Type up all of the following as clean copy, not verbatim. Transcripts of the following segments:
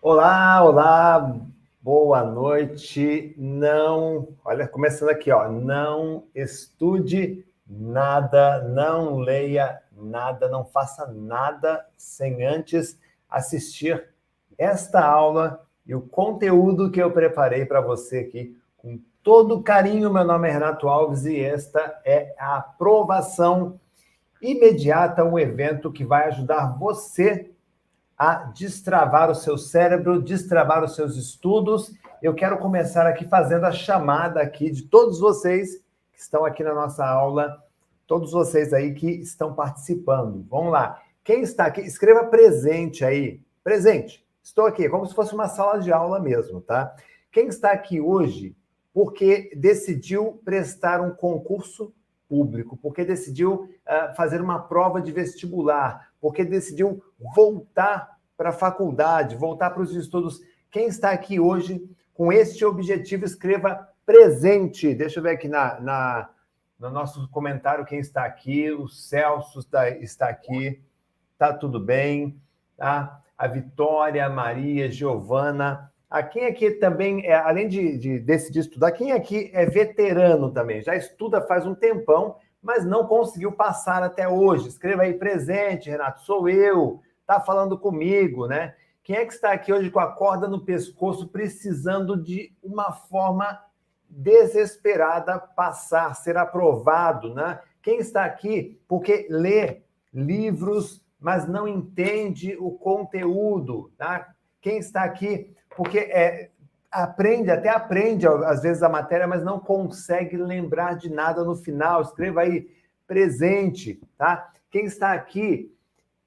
Olá, olá, boa noite. Olha, começando aqui, ó, não estude nada, não leia nada, não faça nada sem antes assistir esta aula e o conteúdo que eu preparei para você aqui com todo carinho. Meu nome é Renato Alves e esta é a aprovação imediata, um evento que vai ajudar você a destravar o seu cérebro, destravar os seus estudos. Eu quero começar aqui fazendo a chamada aqui de todos vocês que estão aqui na nossa aula, todos vocês aí que estão participando. Vamos lá. Quem está aqui, escreva presente aí. Presente. Estou aqui, como se fosse uma sala de aula mesmo, tá? Quem está aqui hoje porque decidiu prestar um concurso público, porque decidiu fazer uma prova de vestibular, porque decidiu voltar para a faculdade, voltar para os estudos. Quem está aqui hoje com este objetivo, escreva presente. Deixa eu ver aqui no nosso comentário quem está aqui. O Celso está aqui. Tá tudo bem. Tá? A Vitória, a Maria, Giovana. Quem aqui também, além de decidir estudar, quem aqui é veterano também? Já estuda faz um tempão, mas não conseguiu passar até hoje. Escreva aí presente, Renato, sou eu. Tá falando comigo, né? Quem é que está aqui hoje com a corda no pescoço, precisando de uma forma desesperada passar, ser aprovado, né? Quem está aqui porque lê livros, mas não entende o conteúdo, tá? Quem está aqui porque aprende às vezes a matéria, mas não consegue lembrar de nada no final. Escreva aí presente, tá? Quem está aqui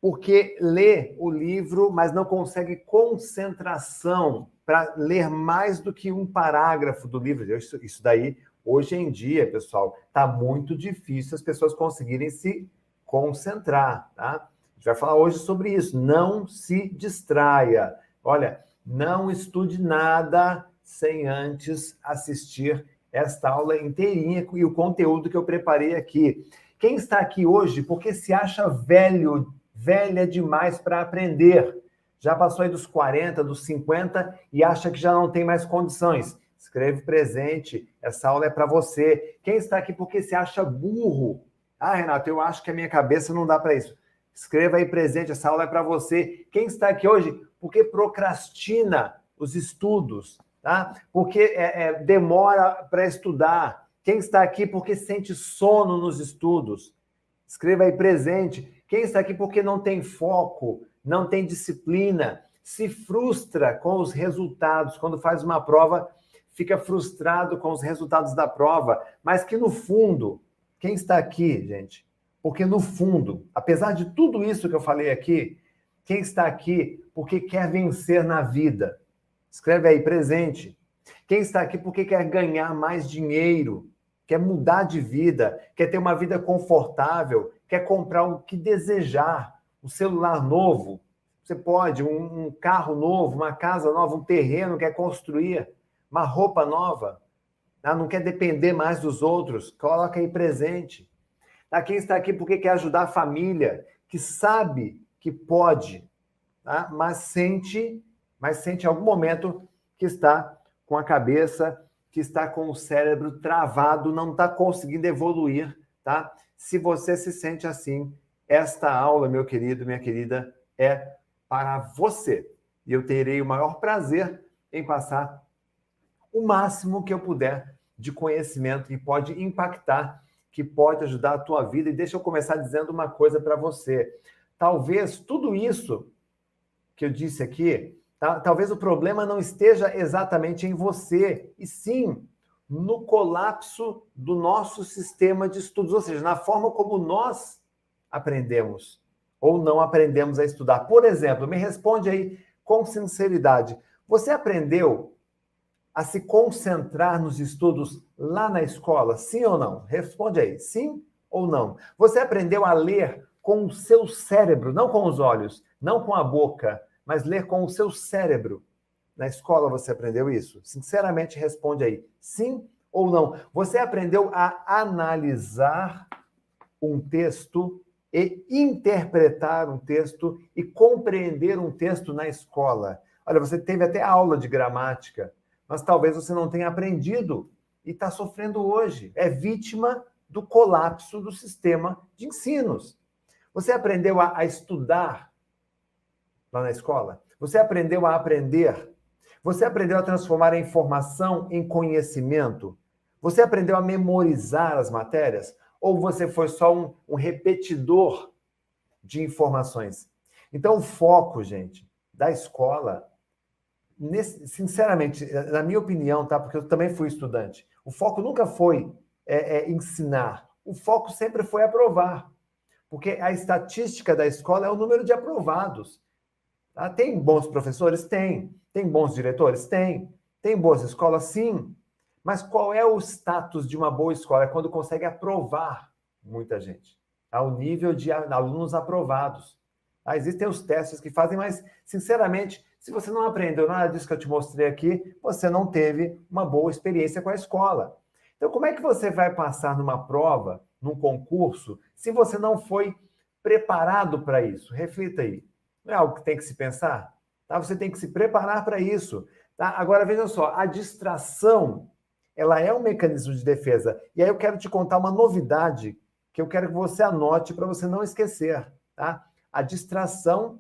porque lê o livro, mas não consegue concentração para ler mais do que um parágrafo do livro. Isso daí, hoje em dia, pessoal, está muito difícil as pessoas conseguirem se concentrar, tá? A gente vai falar hoje sobre isso. Não se distraia. Olha, não estude nada sem antes assistir esta aula inteirinha e o conteúdo que eu preparei aqui. Quem está aqui hoje porque se acha velha demais para aprender? Já passou aí dos 40, dos 50 e acha que já não tem mais condições? Escreve presente, essa aula é para você. Quem está aqui porque se acha burro? Renato, eu acho que a minha cabeça não dá para isso. Escreva aí presente, essa aula é para você. Quem está aqui hoje porque procrastina os estudos, tá? Porque demora para estudar. Quem está aqui porque sente sono nos estudos? Escreva aí presente. Quem está aqui porque não tem foco, não tem disciplina? se frustra com os resultados, quando faz uma prova, fica frustrado com os resultados da prova, mas que no fundo, quem está aqui, gente? Porque no fundo, apesar de tudo isso que eu falei aqui, quem está aqui porque quer vencer na vida? Escreve aí, presente. Quem está aqui porque quer ganhar mais dinheiro, quer mudar de vida, quer ter uma vida confortável, quer comprar o que desejar, um celular novo, você pode, um carro novo, uma casa nova, um terreno, quer construir, uma roupa nova, tá? Não quer depender mais dos outros, coloca aí presente. Tá? Quem está aqui porque quer ajudar a família, que sabe que pode, tá? Mas sente em algum momento que está com a cabeça, que está com o cérebro travado, não está conseguindo evoluir, tá? Se você se sente assim, esta aula, meu querido, minha querida, é para você. E eu terei o maior prazer em passar o máximo que eu puder de conhecimento que pode impactar, que pode ajudar a tua vida. E deixa eu começar dizendo uma coisa para você. Talvez tudo isso que eu disse aqui, tá? Talvez o problema não esteja exatamente em você, e sim no colapso do nosso sistema de estudos, ou seja, na forma como nós aprendemos ou não aprendemos a estudar. Por exemplo, me responde aí com sinceridade. Você aprendeu a se concentrar nos estudos lá na escola? Sim ou não? Responde aí, sim ou não? Você aprendeu a ler com o seu cérebro, não com os olhos, não com a boca, mas ler com o seu cérebro? Na escola você aprendeu isso? Sinceramente, responde aí, sim ou não? Você aprendeu a analisar um texto e interpretar um texto e compreender um texto na escola? Olha, você teve até aula de gramática, mas talvez você não tenha aprendido e está sofrendo hoje. É vítima do colapso do sistema de ensinos. Você aprendeu a estudar lá na escola? Você aprendeu a aprender? Você aprendeu a transformar a informação em conhecimento? Você aprendeu a memorizar as matérias? Ou você foi só um repetidor de informações? Então, o foco, gente, da escola, sinceramente, na minha opinião, tá? Porque eu também fui estudante, o foco nunca foi ensinar. O foco sempre foi aprovar. Porque a estatística da escola é o número de aprovados. Tá? Tem bons professores? Tem. Tem bons diretores? Tem. Tem boas escolas? Sim. Mas qual é o status de uma boa escola? É quando consegue aprovar muita gente, ao nível de alunos aprovados. Tá? Existem os testes que fazem, mas, sinceramente, se você não aprendeu nada disso que eu te mostrei aqui, você não teve uma boa experiência com a escola. Então, como é que você vai passar numa prova, num concurso, se você não foi preparado para isso? Reflita aí. Não é algo que tem que se pensar? Tá? Você tem que se preparar para isso. Tá? Agora, veja só, a distração, ela é um mecanismo de defesa. E aí eu quero te contar uma novidade que eu quero que você anote para você não esquecer. Tá? A distração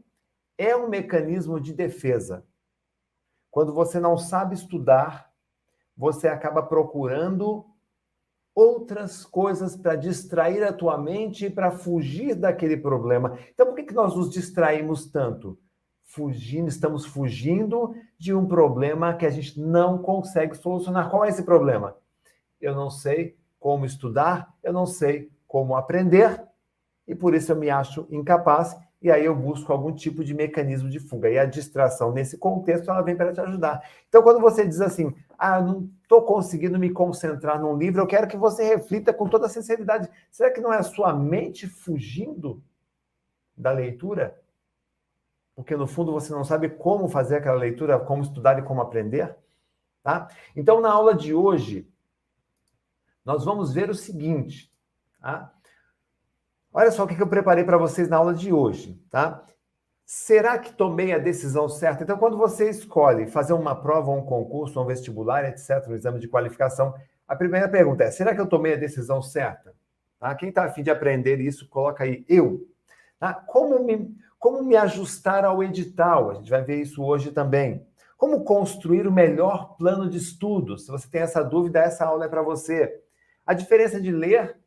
é um mecanismo de defesa. Quando você não sabe estudar, você acaba procurando outras coisas para distrair a tua mente e para fugir daquele problema. Então, por que nós nos distraímos tanto? Estamos fugindo de um problema que a gente não consegue solucionar. Qual é esse problema? Eu não sei como estudar, eu não sei como aprender, e por isso eu me acho incapaz, e aí eu busco algum tipo de mecanismo de fuga. E a distração, nesse contexto, ela vem para te ajudar. Então, quando você diz assim, não estou conseguindo me concentrar num livro, eu quero que você reflita com toda a sinceridade. Será que não é a sua mente fugindo da leitura? Porque, no fundo, você não sabe como fazer aquela leitura, como estudar e como aprender? Tá? Então, na aula de hoje, nós vamos ver o seguinte, tá? Olha só o que eu preparei para vocês na aula de hoje, tá? Será que tomei a decisão certa? Então, quando você escolhe fazer uma prova, um concurso, um vestibular, etc., um exame de qualificação, a primeira pergunta é, será que eu tomei a decisão certa? Tá? Quem está a fim de aprender isso, coloca aí, eu. Tá? Como me ajustar ao edital? A gente vai ver isso hoje também. Como construir o melhor plano de estudos? Se você tem essa dúvida, essa aula é para você. A diferença de ler,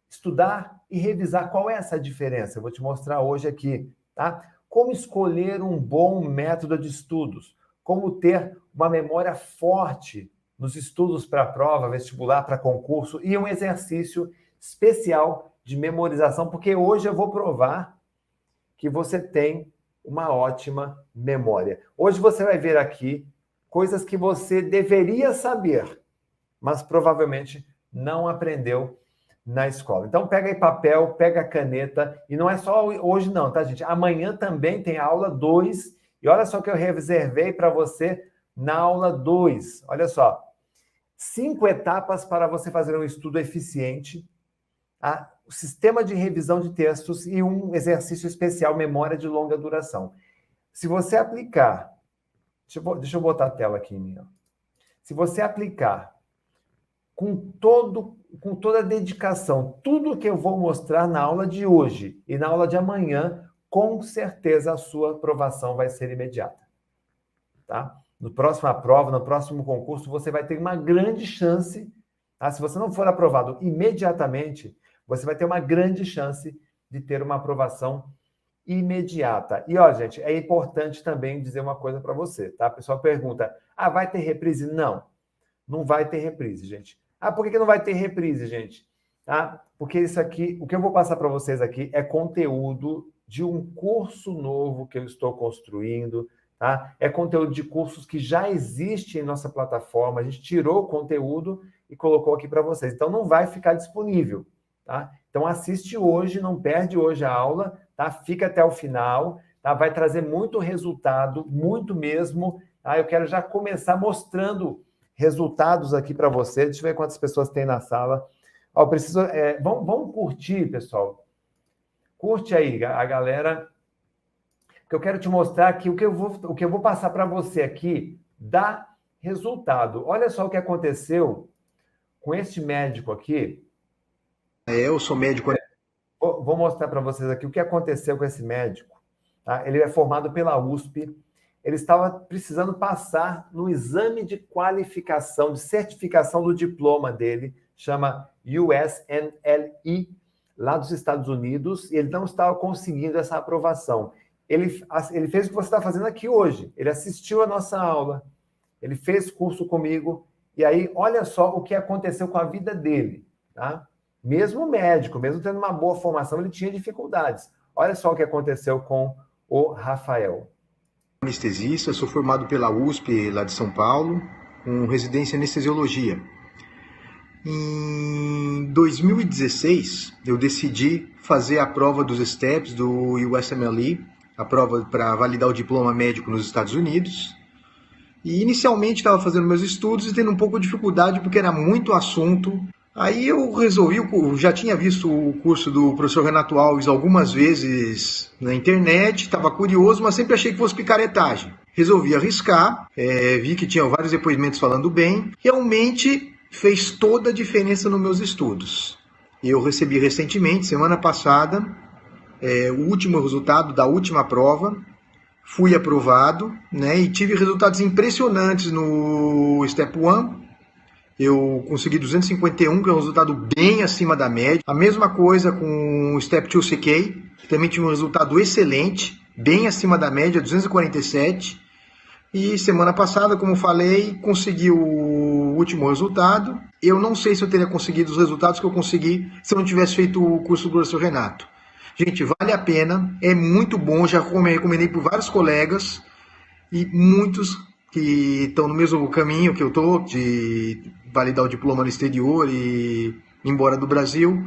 estudar e revisar. Qual é essa diferença? Eu vou te mostrar hoje aqui, tá? como escolher um bom método de estudos, como ter uma memória forte nos estudos para prova, vestibular, para concurso, e um exercício especial de memorização, porque hoje eu vou provar que você tem uma ótima memória. Hoje você vai ver aqui coisas que você deveria saber, mas provavelmente não aprendeu na escola. Então, pega aí papel, pega caneta, e não é só hoje não, tá, gente? Amanhã também tem a aula 2, e olha só o que eu reservei para você na aula 2. Olha só, 5 etapas para você fazer um estudo eficiente, o sistema de revisão de textos e um exercício especial, memória de longa duração. Se você aplicar, deixa eu botar a tela aqui em mim, ó. Se você aplicar com toda a dedicação, tudo que eu vou mostrar na aula de hoje e na aula de amanhã, com certeza a sua aprovação vai ser imediata. Tá? No próxima prova, no próximo concurso, você vai ter uma grande chance, tá? Se você não for aprovado imediatamente, você vai ter uma grande chance de ter uma aprovação imediata. E, ó, gente, é importante também dizer uma coisa para você, tá? O pessoal pergunta, vai ter reprise? Não, não vai ter reprise, gente. Por que não vai ter reprise, gente? Porque isso aqui, o que eu vou passar para vocês aqui é conteúdo de um curso novo que eu estou construindo, tá? É conteúdo de cursos que já existe em nossa plataforma, a gente tirou o conteúdo e colocou aqui para vocês. Então, não vai ficar disponível, tá? Então, assiste hoje, não perde hoje a aula, tá? Fica até o final, tá? Vai trazer muito resultado, muito mesmo, tá? Eu quero já começar mostrando resultados aqui para você. Deixa eu ver quantas pessoas tem na sala. Ó, preciso, vamos curtir, pessoal. Curte aí, a galera, que eu quero te mostrar aqui o que eu vou passar para você aqui dá resultado. Olha só o que aconteceu com este médico aqui. Eu sou médico. Vou mostrar para vocês aqui o que aconteceu com esse médico. Tá? Ele é formado pela USP. Ele estava precisando passar no exame de qualificação, de certificação do diploma dele, chama USNLE, lá dos Estados Unidos, e ele não estava conseguindo essa aprovação. Ele fez o que você está fazendo aqui hoje. Ele assistiu a nossa aula, ele fez curso comigo, e aí, olha só o que aconteceu com a vida dele, tá? Mesmo médico, mesmo tendo uma boa formação, ele tinha dificuldades. Olha só o que aconteceu com o Rafael. Anestesista, sou formado pela USP, lá de São Paulo, com residência em anestesiologia. Em 2016, eu decidi fazer a prova dos STEPS do USMLE, a prova para validar o diploma médico nos Estados Unidos. E inicialmente estava fazendo meus estudos e tendo um pouco de dificuldade porque era muito assunto. Aí eu resolvi, já tinha visto o curso do professor Renato Alves algumas vezes na internet, estava curioso, mas sempre achei que fosse picaretagem. Resolvi arriscar, vi que tinha vários depoimentos falando bem, realmente fez toda a diferença nos meus estudos. Eu recebi recentemente, semana passada, o último resultado da última prova, fui aprovado, né, e tive resultados impressionantes no Step 1. Eu consegui 251, que é um resultado bem acima da média. A mesma coisa com o Step 2 CK, que também tinha um resultado excelente, bem acima da média, 247. E semana passada, como falei, consegui o último resultado. Eu não sei se eu teria conseguido os resultados que eu consegui se eu não tivesse feito o curso do professor Renato. Gente, vale a pena, é muito bom, já recomendei para vários colegas e muitos que estão no mesmo caminho que eu estou, de validar o diploma no exterior e ir embora do Brasil,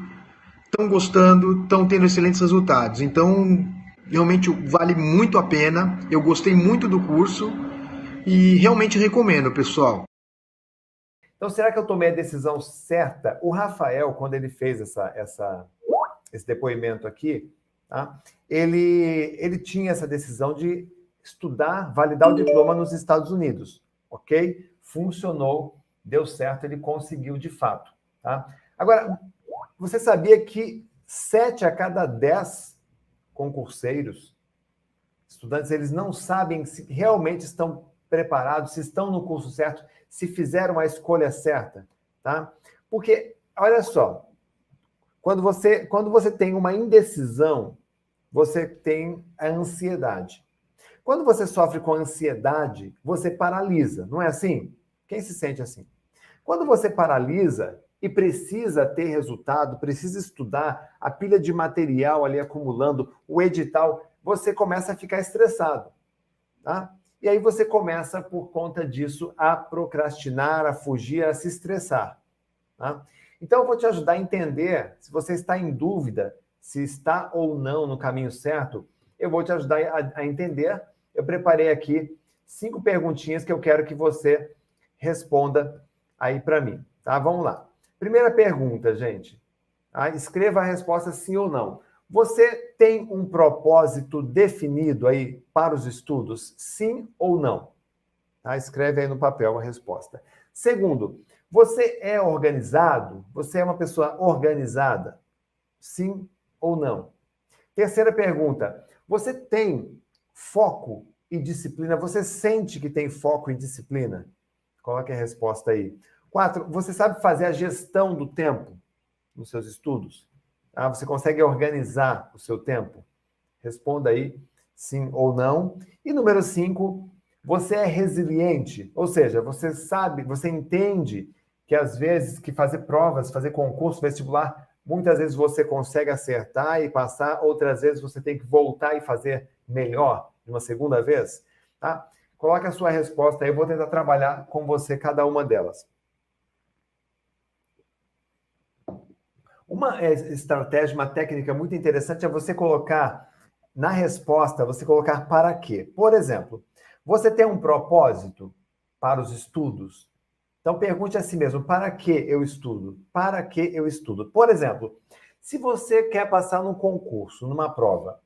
estão gostando, estão tendo excelentes resultados. Então, realmente vale muito a pena, eu gostei muito do curso e realmente recomendo, pessoal. Então, será que eu tomei a decisão certa? O Rafael, quando ele fez esse depoimento aqui, tá? Ele tinha essa decisão de estudar, validar o diploma nos Estados Unidos, ok? Funcionou, deu certo, ele conseguiu de fato, tá? Agora, você sabia que 7 a cada 10 concurseiros, estudantes, eles não sabem se realmente estão preparados, se estão no curso certo, se fizeram a escolha certa, tá? Porque, olha só, quando você tem uma indecisão, você tem a ansiedade. Quando você sofre com ansiedade, você paralisa, não é assim? Quem se sente assim? Quando você paralisa e precisa ter resultado, precisa estudar, a pilha de material ali acumulando, o edital, você começa a ficar estressado, tá? E aí você começa, por conta disso, a procrastinar, a fugir, a se estressar, tá? Então, eu vou te ajudar a entender, se você está em dúvida, se está ou não no caminho certo, eu vou te ajudar a entender. Eu preparei aqui 5 perguntinhas que eu quero que você responda aí para mim, tá? Vamos lá. Primeira pergunta, gente. Tá? Escreva a resposta sim ou não. Você tem um propósito definido aí para os estudos? Sim ou não? Tá? Escreve aí no papel a resposta. Segundo, você é organizado? Você é uma pessoa organizada? Sim ou não? Terceira pergunta, você tem foco e disciplina? Você sente que tem foco e disciplina? Coloque a resposta aí. 4, você sabe fazer a gestão do tempo nos seus estudos? Ah, você consegue organizar o seu tempo? Responda aí sim ou não. E número 5, você é resiliente? Ou seja, você sabe, você entende que às vezes que fazer provas, fazer concurso vestibular, muitas vezes você consegue acertar e passar, outras vezes você tem que voltar e fazer melhor de uma segunda vez, tá? Coloque a sua resposta aí, eu vou tentar trabalhar com você cada uma delas. Uma estratégia, uma técnica muito interessante é você colocar na resposta, você colocar para quê. Por exemplo, você tem um propósito para os estudos? Então pergunte a si mesmo, para que eu estudo? Para que eu estudo? Por exemplo, se você quer passar num concurso, numa prova,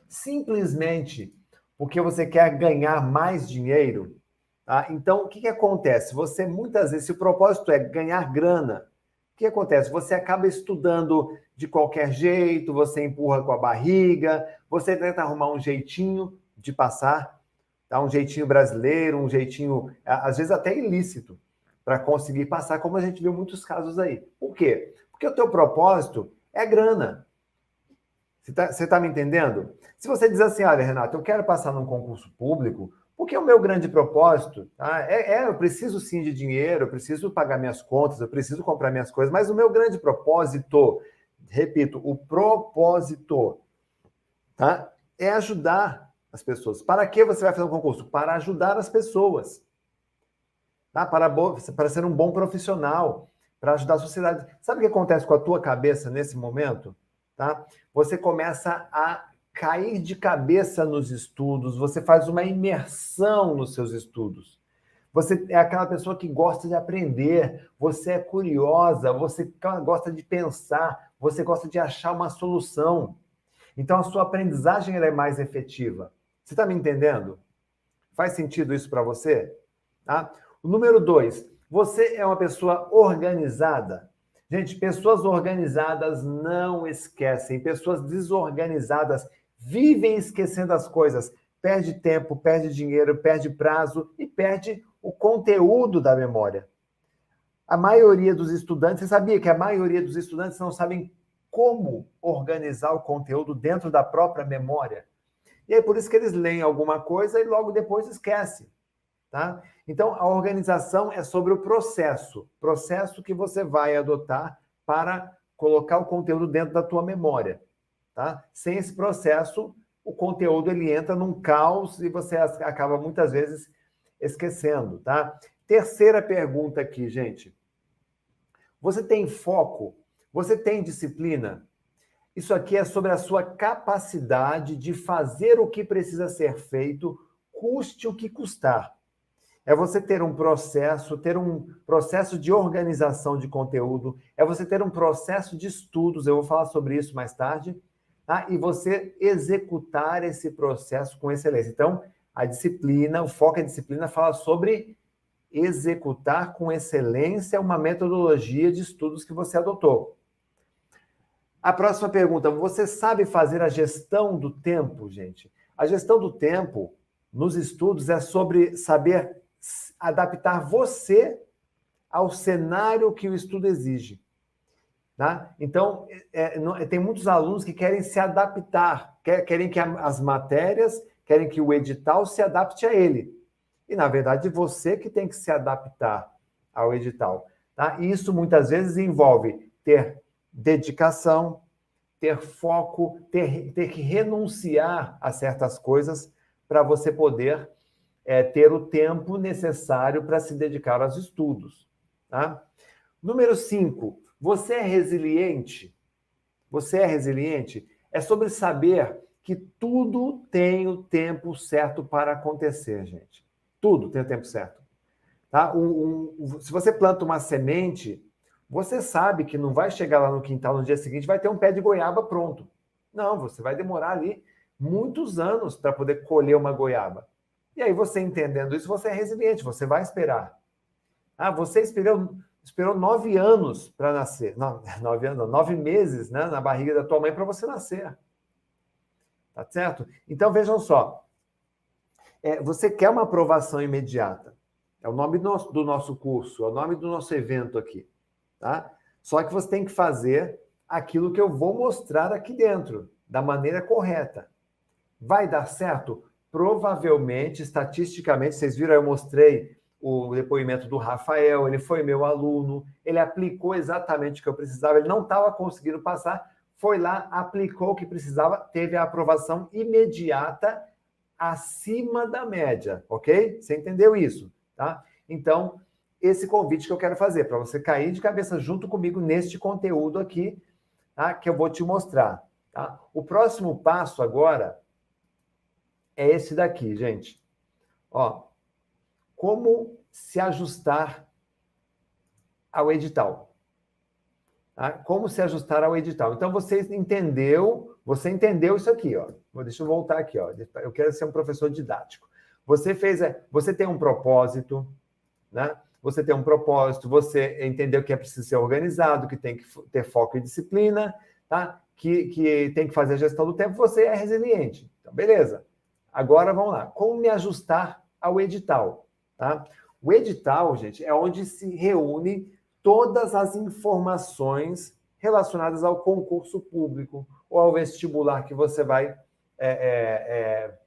simplesmente porque você quer ganhar mais dinheiro, tá? Então o que acontece? Você muitas vezes, se o propósito é ganhar grana, o que acontece? Você acaba estudando de qualquer jeito, você empurra com a barriga, você tenta arrumar um jeitinho de passar, tá? Um jeitinho brasileiro, um jeitinho, às vezes até ilícito, para conseguir passar, como a gente viu muitos casos aí. Por quê? Porque o teu propósito é grana. Você tá me entendendo? Se você diz assim, olha, Renato, eu quero passar num concurso público, porque o meu grande propósito, tá? Eu preciso sim de dinheiro, eu preciso pagar minhas contas, eu preciso comprar minhas coisas, mas o meu grande propósito, repito, o propósito, tá? É ajudar as pessoas. Para que você vai fazer um concurso? Para ajudar as pessoas, tá? Para ser um bom profissional, para ajudar a sociedade. Sabe o que acontece com a tua cabeça nesse momento? Tá? Você começa a cair de cabeça nos estudos, você faz uma imersão nos seus estudos. Você é aquela pessoa que gosta de aprender, você é curiosa, você gosta de pensar, você gosta de achar uma solução. Então a sua aprendizagem ela é mais efetiva. Você está me entendendo? Faz sentido isso para você? Tá? O número 2, você é uma pessoa organizada? Gente, pessoas organizadas não esquecem. Pessoas desorganizadas vivem esquecendo as coisas. Perde tempo, perde dinheiro, perde prazo e perde o conteúdo da memória. A maioria dos estudantes, você sabia que a maioria dos estudantes não sabem como organizar o conteúdo dentro da própria memória? E é por isso que eles leem alguma coisa e logo depois esquecem. Tá? Então, a organização é sobre o processo que você vai adotar para colocar o conteúdo dentro da tua memória. Tá? Sem esse processo, o conteúdo ele entra num caos e você acaba muitas vezes esquecendo. Tá? Terceira pergunta aqui, gente. Você tem foco? Você tem disciplina? Isso aqui é sobre a sua capacidade de fazer o que precisa ser feito, custe o que custar. É você ter um processo de organização de conteúdo, é você ter um processo de estudos, eu vou falar sobre isso mais tarde, tá? E você executar esse processo com excelência. Então, a disciplina, o foco em disciplina fala sobre executar com excelência uma metodologia de estudos que você adotou. A próxima pergunta, você sabe fazer a gestão do tempo, gente? A gestão do tempo nos estudos é sobre saber adaptar você ao cenário que o estudo exige. Tá? Então, tem muitos alunos que querem se adaptar, querem que as matérias, querem que o edital se adapte a ele. E, na verdade, você que tem que se adaptar ao edital. Tá? E isso, muitas vezes, envolve ter dedicação, ter foco, ter que renunciar a certas coisas para você poder ter o tempo necessário para se dedicar aos estudos. Tá? Número 5, você é resiliente? Você é resiliente? É sobre saber que tudo tem o tempo certo para acontecer, gente. Tudo tem o tempo certo. Tá? Se você planta uma semente, você sabe que não vai chegar lá no quintal no dia seguinte, vai ter um pé de goiaba pronto. Não, você vai demorar ali muitos anos para poder colher uma goiaba. E aí, você entendendo isso, você é resiliente, você vai esperar. Ah, você esperou 9 anos para nascer. Não, 9 anos, não, 9 meses, né, na barriga da tua mãe para você nascer. Tá certo? Então, vejam só. Você quer uma aprovação imediata. É o nome do nosso curso, é o nome do nosso evento aqui. Tá? Só que você tem que fazer aquilo que eu vou mostrar aqui dentro, da maneira correta. Vai dar certo? Provavelmente, estatisticamente, vocês viram, eu mostrei o depoimento do Rafael, ele foi meu aluno, ele aplicou exatamente o que eu precisava, ele não estava conseguindo passar, foi lá, aplicou o que precisava, teve a aprovação imediata acima da média, ok? Você entendeu isso, tá? Então, esse convite que eu quero fazer, para você cair de cabeça junto comigo neste conteúdo aqui, tá? Que eu vou te mostrar, tá? O próximo passo agora é esse daqui, gente. Ó, como se ajustar ao edital. Tá? Você Então, você entendeu isso aqui, ó. Deixa eu voltar aqui, ó. Eu quero ser um professor didático. Você tem um propósito, né? Você tem um propósito, você entendeu que é preciso ser organizado, que tem que ter foco e disciplina, tá? Que tem que fazer a gestão do tempo, você é resiliente. Então, beleza. Agora, vamos lá. Como me ajustar ao edital? Tá? O edital, gente, é onde se reúne todas as informações relacionadas ao concurso público ou ao vestibular que você vai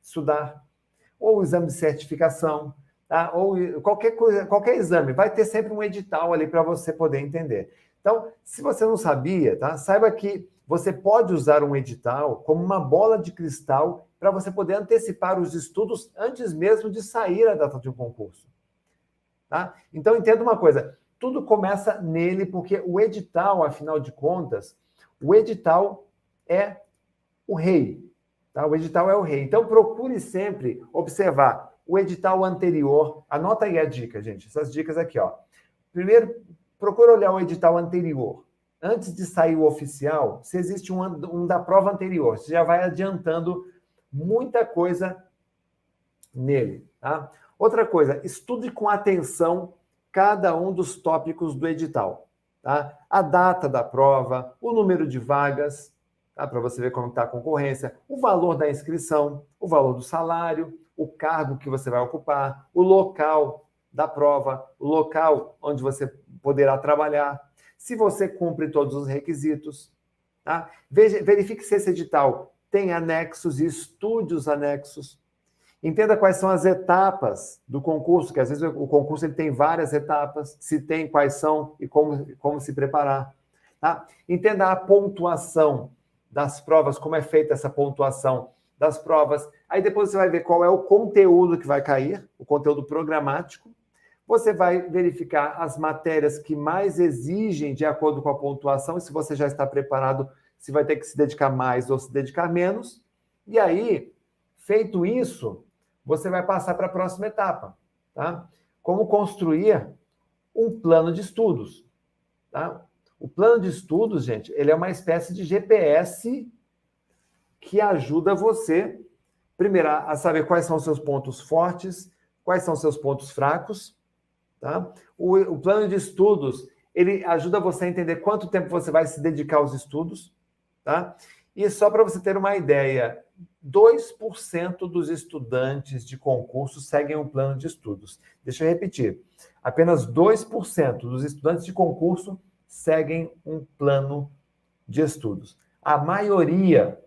estudar, ou o exame de certificação, tá? Ou qualquer coisa, qualquer exame, vai ter sempre um edital ali para você poder entender. Então, se você não sabia, tá? Saiba que você pode usar um edital como uma bola de cristal para você poder antecipar os estudos antes mesmo de sair a data de um concurso. Tá? Então, entenda uma coisa, tudo começa nele, porque o edital, afinal de contas, o edital é o rei. Tá? O edital é o rei. Então, procure sempre observar o edital anterior. Anota aí a dica, gente. Essas dicas aqui, ó. Primeiro, procure olhar o edital anterior. Antes de sair o oficial, se existe um da prova anterior, você já vai adiantando muita coisa nele. Tá? Outra coisa, estude com atenção cada um dos tópicos do edital. Tá? A data da prova, o número de vagas, tá? Para você ver como está a concorrência, o valor da inscrição, o valor do salário, o cargo que você vai ocupar, o local da prova, o local onde você poderá trabalhar, se você cumpre todos os requisitos. Tá? Verifique se esse edital tem anexos e estude os anexos. Entenda quais são as etapas do concurso, que às vezes o concurso ele tem várias etapas, se tem, quais são e como se preparar. Tá? Entenda a pontuação das provas, como é feita essa pontuação das provas. Aí depois você vai ver qual é o conteúdo que vai cair, o conteúdo programático. Você vai verificar as matérias que mais exigem de acordo com a pontuação, e se você já está preparado, se vai ter que se dedicar mais ou se dedicar menos. E aí, feito isso, você vai passar para a próxima etapa, tá? Como construir um plano de estudos, tá? O plano de estudos, gente, ele é uma espécie de GPS que ajuda você, primeiro, a saber quais são os seus pontos fortes, quais são os seus pontos fracos, tá? O plano de estudos, ele ajuda você a entender quanto tempo você vai se dedicar aos estudos, tá? E só para você ter uma ideia, 2% dos estudantes de concurso seguem um plano de estudos. Deixa eu repetir. Apenas 2% dos estudantes de concurso seguem um plano de estudos. A maioria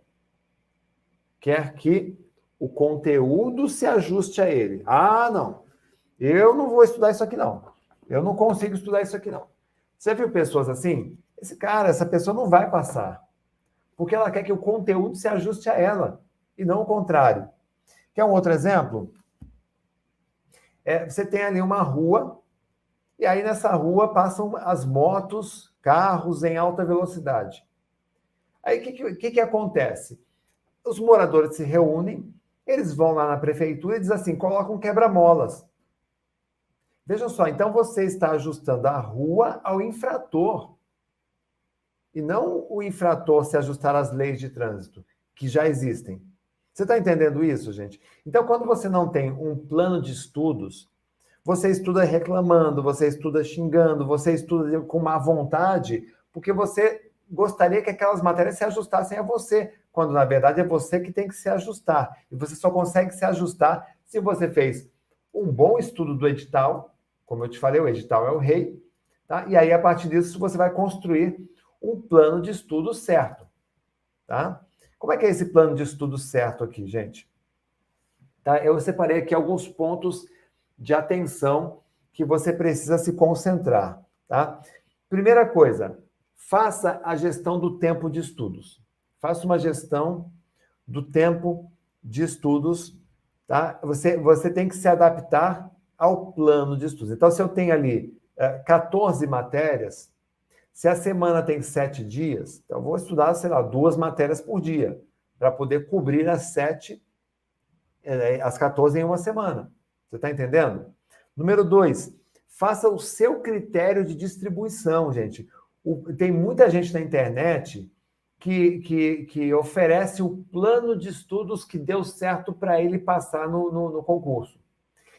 quer que o conteúdo se ajuste a ele. Ah, não, eu não vou estudar isso aqui, não. Eu não consigo estudar isso aqui, não. Você viu pessoas assim? Essa pessoa não vai passar. Porque ela quer que o conteúdo se ajuste a ela, e não o contrário. Quer um outro exemplo? Você tem ali uma rua, e aí nessa rua passam as motos, carros em alta velocidade. Aí o que acontece? Os moradores se reúnem, eles vão lá na prefeitura e dizem assim, colocam quebra-molas. Vejam só, então você está ajustando a rua ao infrator. E não o infrator se ajustar às leis de trânsito, que já existem. Você está entendendo isso, gente? Então, quando você não tem um plano de estudos, você estuda reclamando, você estuda xingando, você estuda com má vontade, porque você gostaria que aquelas matérias se ajustassem a você, quando na verdade é você que tem que se ajustar. E você só consegue se ajustar se você fez um bom estudo do edital, como eu te falei, o edital é o rei, tá? E aí, a partir disso, você vai construir um plano de estudo certo, tá? Como é que é esse plano de estudo certo aqui, gente? Tá? Eu separei aqui alguns pontos de atenção que você precisa se concentrar, tá? Primeira coisa, faça a gestão do tempo de estudos. Faça uma gestão do tempo de estudos, tá? Você tem que se adaptar ao plano de estudos. Então, se eu tenho ali 14 matérias, se a semana tem 7 dias, então eu vou estudar, sei lá, 2 matérias por dia, para poder cobrir as 14 em uma semana. Você está entendendo? Número 2, faça o seu critério de distribuição, gente. Tem muita gente na internet que oferece o plano de estudos que deu certo para ele passar no concurso.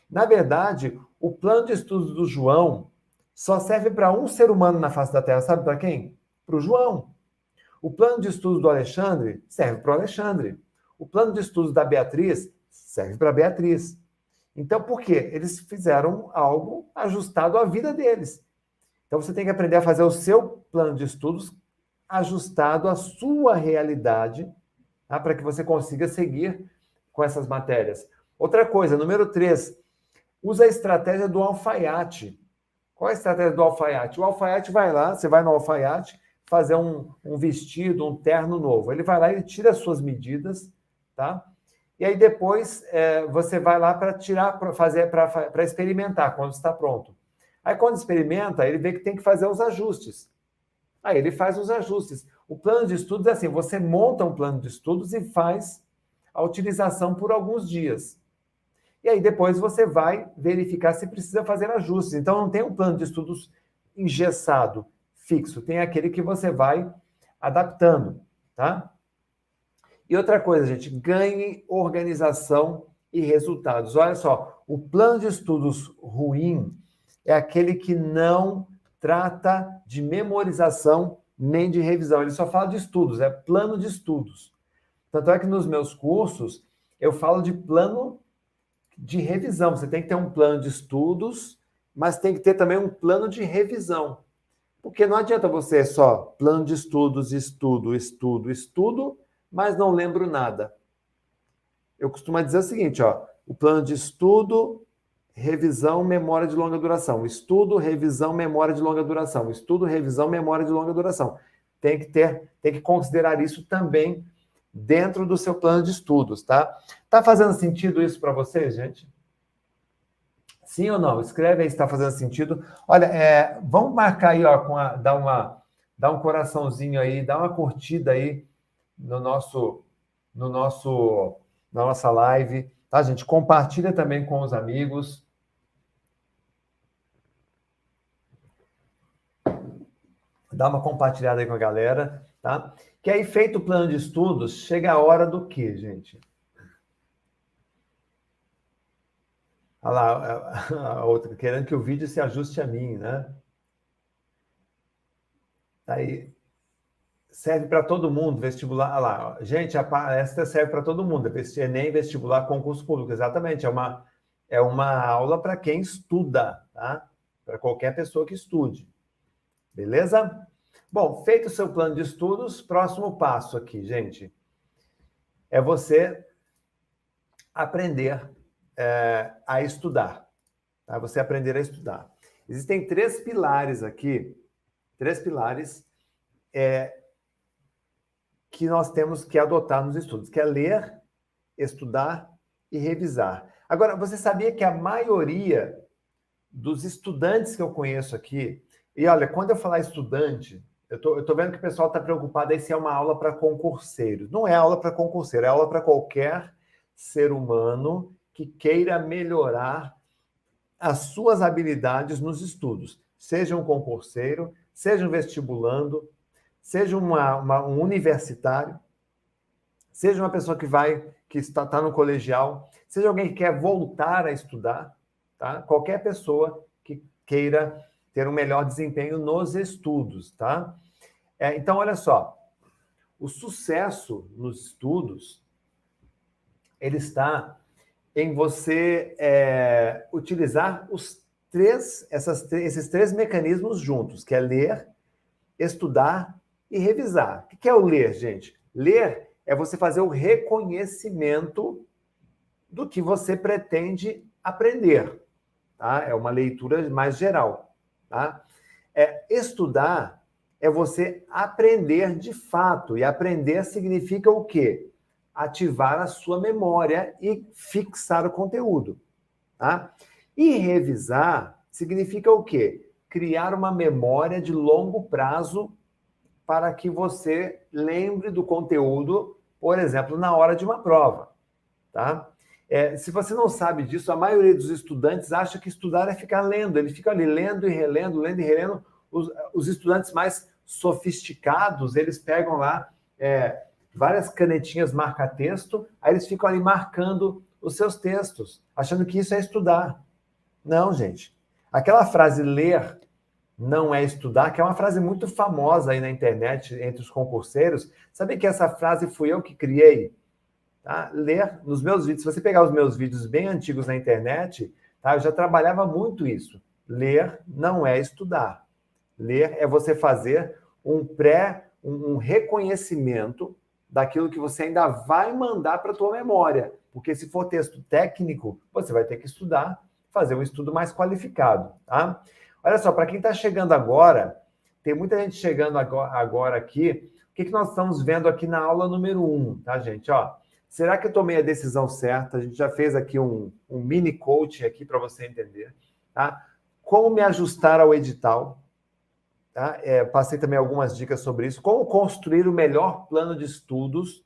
Na verdade, o plano de estudos do João só serve para um ser humano na face da Terra. Sabe para quem? Para o João. O plano de estudos do Alexandre serve para o Alexandre. O plano de estudos da Beatriz serve para a Beatriz. Então, por quê? Eles fizeram algo ajustado à vida deles. Então, você tem que aprender a fazer o seu plano de estudos ajustado à sua realidade, tá? Para que você consiga seguir com essas matérias. Outra coisa, número 3, usa a estratégia do alfaiate. Qual é a estratégia do alfaiate? O alfaiate vai lá, você vai no alfaiate fazer um vestido, um terno novo. Ele vai lá e tira as suas medidas, tá? E aí depois você vai lá para tirar, para experimentar quando está pronto. Aí quando experimenta, ele vê que tem que fazer os ajustes. Aí ele faz os ajustes. O plano de estudos é assim, você monta um plano de estudos e faz a utilização por alguns dias. E aí depois você vai verificar se precisa fazer ajustes. Então não tem um plano de estudos engessado, fixo. Tem aquele que você vai adaptando, tá? E outra coisa, gente, ganhe organização e resultados. Olha só, o plano de estudos ruim é aquele que não trata de memorização nem de revisão. Ele só fala de estudos, é plano de estudos. Tanto é que nos meus cursos eu falo de plano de revisão. Você tem que ter um plano de estudos, mas tem que ter também um plano de revisão. Porque não adianta você só plano de estudos, estudo, mas não lembro nada. Eu costumo dizer o seguinte, ó, o plano de estudo, revisão, memória de longa duração. Estudo, revisão, memória de longa duração. Estudo, revisão, memória de longa duração. Tem que considerar isso também dentro do seu plano de estudos, tá? Tá fazendo sentido isso para vocês, gente? Sim ou não? Escreve aí se está fazendo sentido. Olha, vamos marcar aí, ó, dá um coraçãozinho aí, dá uma curtida aí na nossa live, tá, gente? Compartilha também com os amigos. Dá uma compartilhada aí com a galera, tá? Que aí, feito o plano de estudos, chega a hora do quê, gente? Olha lá, a outra, querendo que o vídeo se ajuste a mim, né? Aí, serve para todo mundo, vestibular. Olha lá, gente, a palestra serve para todo mundo, Enem, vestibular, concurso público, exatamente. É uma aula para quem estuda, tá? Para qualquer pessoa que estude. Beleza? Bom, feito o seu plano de estudos, próximo passo aqui, gente, é você aprender a estudar. Tá? Você aprender a estudar. Existem 3 pilares aqui, 3 pilares que nós temos que adotar nos estudos, que é ler, estudar e revisar. Agora, você sabia que a maioria dos estudantes que eu conheço aqui, e olha, quando eu falar estudante, eu tô vendo que o pessoal está preocupado aí se é uma aula para concurseiros. Não é aula para concurseiro, é aula para qualquer ser humano que queira melhorar as suas habilidades nos estudos. Seja um concurseiro, seja um vestibulando, seja um universitário, seja uma pessoa que está no colegial, seja alguém que quer voltar a estudar, tá? Qualquer pessoa que queira ter um melhor desempenho nos estudos, tá? Então, olha só, o sucesso nos estudos, ele está em você utilizar esses 3 mecanismos juntos, que é ler, estudar e revisar. O que é o ler, gente? Ler é você fazer o reconhecimento do que você pretende aprender. Tá? É uma leitura mais geral. Tá? Estudar é você aprender de fato. E aprender significa o quê? Ativar a sua memória e fixar o conteúdo. Tá? E revisar significa o quê? Criar uma memória de longo prazo para que você lembre do conteúdo, por exemplo, na hora de uma prova. Tá? Se você não sabe disso, a maioria dos estudantes acha que estudar é ficar lendo. Ele fica ali lendo e relendo, lendo e relendo. Os estudantes mais sofisticados, eles pegam lá várias canetinhas marca-texto, aí eles ficam ali marcando os seus textos, achando que isso é estudar. Não, gente. Aquela frase ler não é estudar, que é uma frase muito famosa aí na internet, entre os concurseiros. Sabe que essa frase fui eu que criei? Tá? Ler, nos meus vídeos, se você pegar os meus vídeos bem antigos na internet, tá? Eu já trabalhava muito isso. Ler não é estudar. Ler é você fazer um reconhecimento daquilo que você ainda vai mandar para a tua memória. Porque se for texto técnico, você vai ter que estudar, fazer um estudo mais qualificado, tá? Olha só, para quem está chegando agora, tem muita gente chegando agora aqui. O que nós estamos vendo aqui na aula número 1, tá, gente? Ó, será que eu tomei a decisão certa? A gente já fez aqui um mini coaching aqui para você entender, tá? Como me ajustar ao edital, tá? Passei também algumas dicas sobre isso. Como construir o melhor plano de estudos,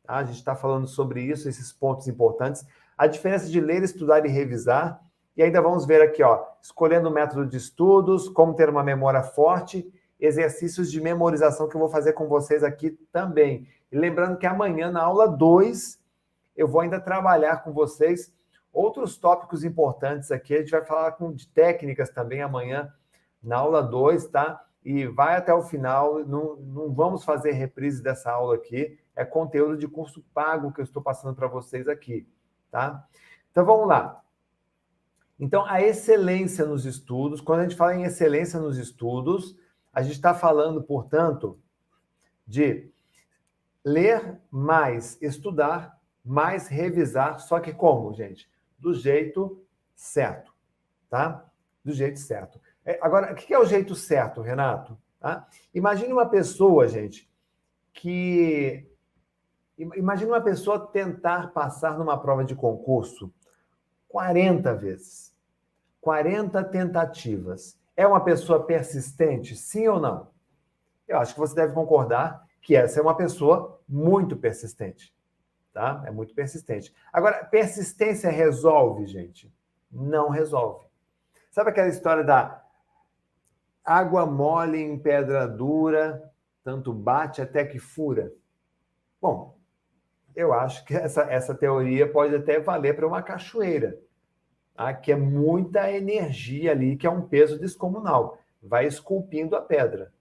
tá? A gente está falando sobre isso, esses pontos importantes. A diferença de ler, estudar e revisar. E ainda vamos ver aqui, ó, escolhendo o método de estudos, como ter uma memória forte, exercícios de memorização que eu vou fazer com vocês aqui também. E lembrando que amanhã, na aula 2, eu vou ainda trabalhar com vocês outros tópicos importantes aqui. A gente vai falar de técnicas também amanhã, na aula 2, tá? E vai até o final, não vamos fazer reprise dessa aula aqui, é conteúdo de curso pago que eu estou passando para vocês aqui, tá? Então, vamos lá. Então, a excelência nos estudos, quando a gente fala em excelência nos estudos, a gente está falando, portanto, de ler mais, estudar mais, revisar, só que como, gente? Do jeito certo, tá? Do jeito certo. Agora, o que é o jeito certo, Renato? Tá? Imagine uma pessoa, gente, Imagine uma pessoa tentar passar numa prova de concurso 40 vezes. 40 tentativas. É uma pessoa persistente, sim ou não? Eu acho que você deve concordar que essa é uma pessoa muito persistente. Tá? É muito persistente. Agora, persistência resolve, gente? Não resolve. Sabe aquela história da água mole em pedra dura, tanto bate até que fura? Bom, eu acho que essa teoria pode até valer para uma cachoeira, tá? Que é muita energia ali, que é um peso descomunal. Vai esculpindo a pedra,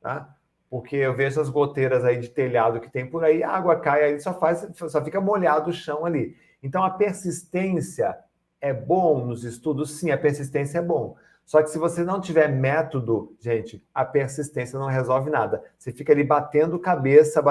tá? Porque eu vejo as goteiras aí de telhado que tem por aí, a água cai aí, só fica molhado o chão ali. Então, a persistência é bom nos estudos? Sim, a persistência é bom. Só que se você não tiver método, gente, a persistência não resolve nada. Você fica ali batendo cabeça,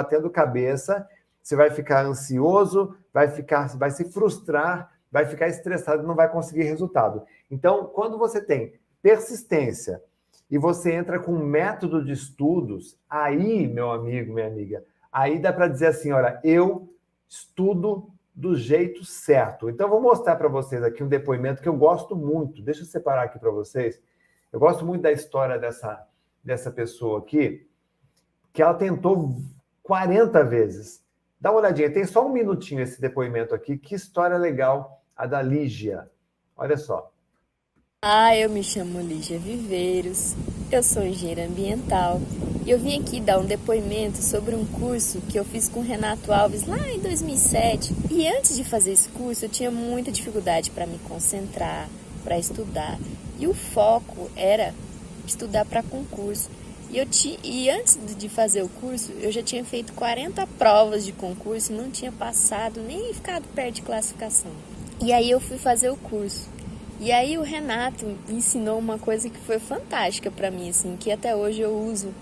você vai ficar ansioso, vai se frustrar, vai ficar estressado e não vai conseguir resultado. Então, quando você tem persistência e você entra com um método de estudos, aí, meu amigo, minha amiga, aí dá para dizer assim, olha, eu estudo do jeito certo. Então, eu vou mostrar para vocês aqui um depoimento que eu gosto muito. Deixa eu separar aqui para vocês. Eu gosto muito da história dessa pessoa aqui, que ela tentou 40 vezes. Dá uma olhadinha, tem só um minutinho esse depoimento aqui. Que história legal, a da Lígia. Olha só. Eu me chamo Lígia Viveiros, eu sou engenheira ambiental e eu vim aqui dar um depoimento sobre um curso que eu fiz com o Renato Alves lá em 2007. E antes de fazer esse curso, eu tinha muita dificuldade para me concentrar, para estudar. E o foco era estudar para concurso. E antes de fazer o curso, eu já tinha feito 40 provas de concurso e não tinha passado nem ficado perto de classificação. E aí eu fui fazer o curso. E aí o Renato ensinou uma coisa que foi fantástica para mim, assim, que até hoje eu uso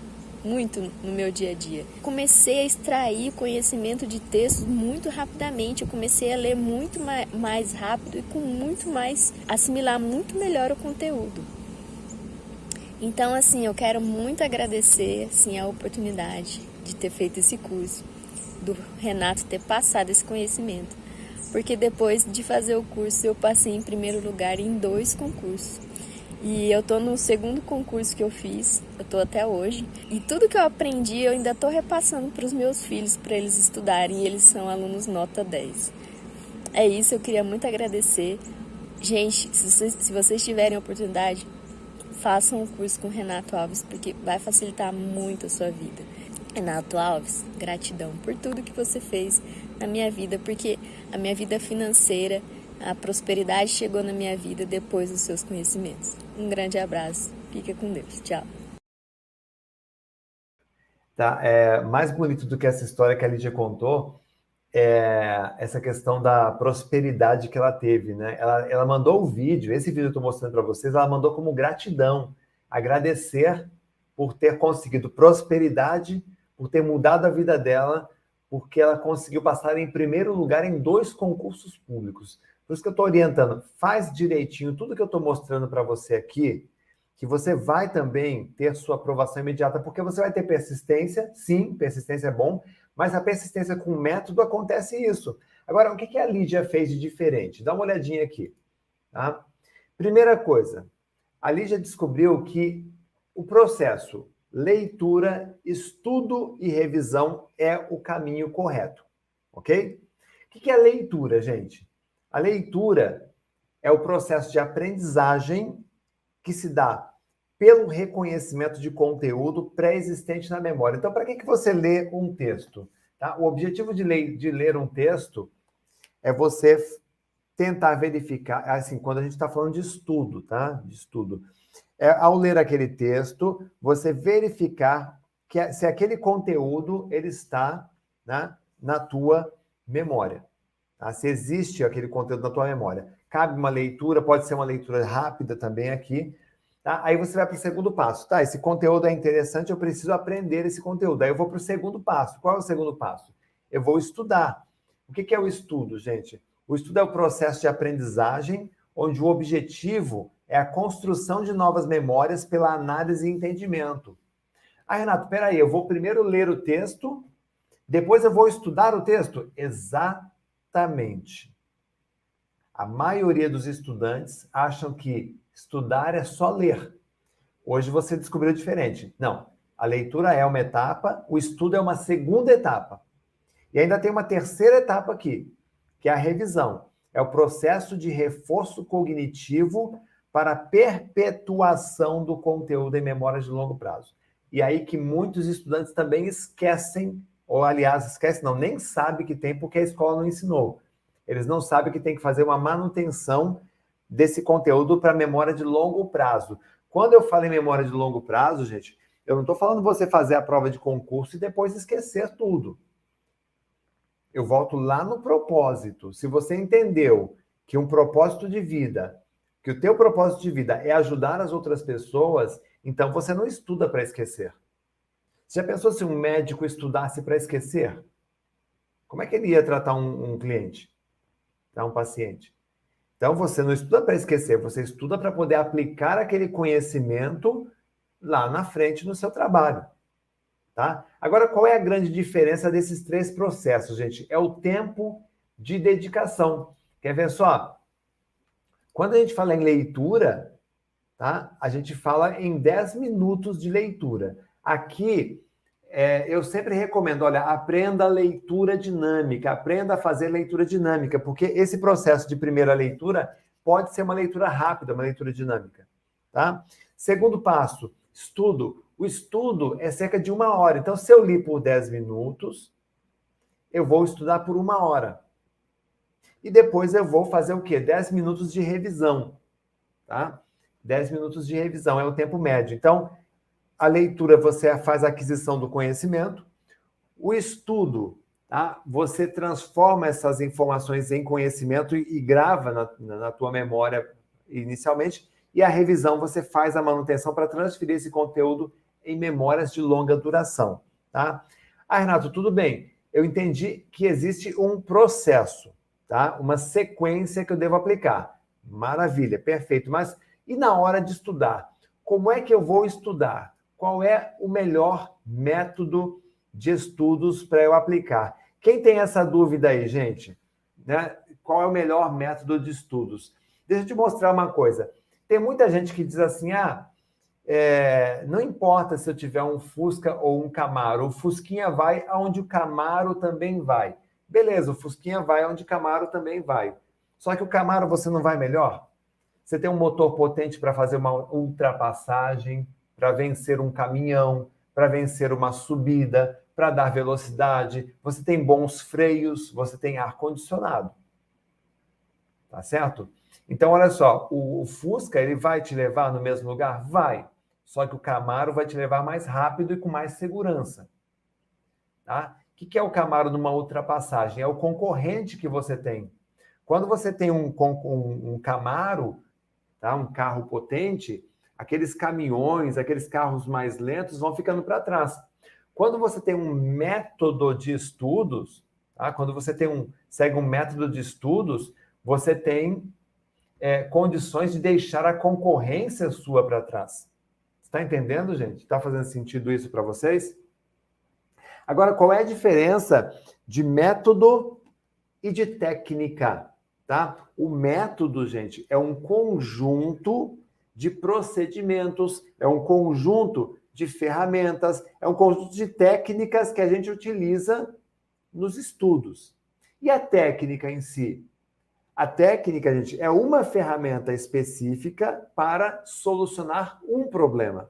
muito no meu dia a dia. Comecei a extrair conhecimento de textos muito rapidamente, eu comecei a ler muito mais rápido e com muito mais, assimilar muito melhor o conteúdo. Então, assim, eu quero muito agradecer, assim, a oportunidade de ter feito esse curso, do Renato ter passado esse conhecimento. Porque depois de fazer o curso, eu passei em primeiro lugar em 2 concursos. E eu tô no segundo concurso que eu fiz, eu tô até hoje. E tudo que eu aprendi, eu ainda tô repassando para os meus filhos, para eles estudarem, e eles são alunos nota 10. É isso, eu queria muito agradecer. Gente, se vocês tiverem a oportunidade, façam o curso com o Renato Alves, porque vai facilitar muito a sua vida. Renato Alves, gratidão por tudo que você fez na minha vida, porque a minha vida financeira, a prosperidade chegou na minha vida depois dos seus conhecimentos. Um grande abraço, fica com Deus, tchau. Tá, mais bonito do que essa história que a Lídia contou é essa questão da prosperidade que ela teve, né? Ela mandou o vídeo, esse vídeo eu estou mostrando para vocês, ela mandou como gratidão, agradecer por ter conseguido prosperidade, por ter mudado a vida dela, porque ela conseguiu passar em primeiro lugar em 2 concursos públicos. Por isso que eu estou orientando, faz direitinho tudo que eu estou mostrando para você aqui, que você vai também ter sua aprovação imediata, porque você vai ter persistência, sim, persistência é bom, mas a persistência com método acontece isso. Agora, o que a Lídia fez de diferente? Dá uma olhadinha aqui. Tá? Primeira coisa, a Lídia descobriu que o processo leitura, estudo e revisão é o caminho correto, ok? O que é leitura, gente? A leitura é o processo de aprendizagem que se dá pelo reconhecimento de conteúdo pré-existente na memória. Então, para que você lê um texto? Tá? O objetivo de ler um texto é você tentar verificar, assim, quando a gente está falando de estudo, tá? De estudo. Ao ler aquele texto, você verificar se aquele conteúdo ele está, né, na tua memória. Tá? Se existe aquele conteúdo na tua memória. Cabe uma leitura, pode ser uma leitura rápida também aqui. Tá? Aí você vai para o segundo passo. Tá, esse conteúdo é interessante, eu preciso aprender esse conteúdo. Aí eu vou para o segundo passo. Qual é o segundo passo? Eu vou estudar. O que é o estudo, gente? O estudo é o processo de aprendizagem, onde o objetivo é a construção de novas memórias pela análise e entendimento. Renato, peraí, eu vou primeiro ler o texto, depois eu vou estudar o texto? Exatamente. A maioria dos estudantes acham que estudar é só ler. Hoje você descobriu diferente. Não, a leitura é uma etapa, o estudo é uma segunda etapa. E ainda tem uma terceira etapa aqui, que é a revisão. É o processo de reforço cognitivo para a perpetuação do conteúdo em memória de longo prazo. E aí que muitos estudantes também esquecem, ou aliás, esquecem não, nem sabem que tem porque a escola não ensinou. Eles não sabem que tem que fazer uma manutenção desse conteúdo para memória de longo prazo. Quando eu falo em memória de longo prazo, gente, eu não estou falando você fazer a prova de concurso e depois esquecer tudo. Eu volto lá no propósito. Se você entendeu que um propósito de vida, que o teu propósito de vida é ajudar as outras pessoas, então você não estuda para esquecer. Você já pensou se um médico estudasse para esquecer? Como é que ele ia tratar um cliente, tá? Um paciente? Então, você não estuda para esquecer, você estuda para poder aplicar aquele conhecimento lá na frente no seu trabalho, tá? Agora, qual é a grande diferença desses 3 processos, gente? É o tempo de dedicação. Quer ver só? Quando a gente fala em leitura, tá? A gente fala em 10 minutos de leitura. Aqui, eu sempre recomendo, olha, aprenda a leitura dinâmica, aprenda a fazer leitura dinâmica, porque esse processo de primeira leitura pode ser uma leitura rápida, uma leitura dinâmica, tá? Segundo passo, estudo. O estudo é cerca de 1 hora. Então, se eu li por 10 minutos, eu vou estudar por 1 hora. E depois eu vou fazer o quê? 10 minutos de revisão, tá? 10 minutos de revisão é o tempo médio. Então, a leitura, você faz a aquisição do conhecimento. O estudo, tá? Você transforma essas informações em conhecimento e grava na tua memória inicialmente. E a revisão, você faz a manutenção para transferir esse conteúdo em memórias de longa duração, tá? Ah, Renato, tudo bem. Eu entendi que existe um processo, tá? Uma sequência que eu devo aplicar. Maravilha, perfeito. Mas e na hora de estudar? Como é que eu vou estudar? Qual é o melhor método de estudos para eu aplicar? Quem tem essa dúvida aí, gente? Né? Qual é o melhor método de estudos? Deixa eu te mostrar uma coisa. Tem muita gente que diz assim, não importa se eu tiver um Fusca ou um Camaro, o Fusquinha vai aonde o Camaro também vai. Beleza, o Fusquinha vai aonde o Camaro também vai. Só que o Camaro você não vai melhor? Você tem um motor potente para fazer uma ultrapassagem, para vencer um caminhão, para vencer uma subida, para dar velocidade. Você tem bons freios, você tem ar-condicionado. Tá certo? Então, olha só, o Fusca, ele vai te levar no mesmo lugar? Vai. Só que o Camaro vai te levar mais rápido e com mais segurança. Tá? O que é o Camaro numa ultrapassagem? É o concorrente que você tem. Quando você tem um Camaro, tá? Um carro potente, aqueles caminhões, aqueles carros mais lentos vão ficando para trás. Quando você tem um método de estudos, tá? Quando você segue um método de estudos, você tem condições de deixar a concorrência sua para trás. Está entendendo, gente? Está fazendo sentido isso para vocês? Agora, qual é a diferença de método e de técnica? Tá? O método, gente, é um conjunto de procedimentos, é um conjunto de ferramentas, é um conjunto de técnicas que a gente utiliza nos estudos. E a técnica em si? A técnica, gente, é uma ferramenta específica para solucionar um problema.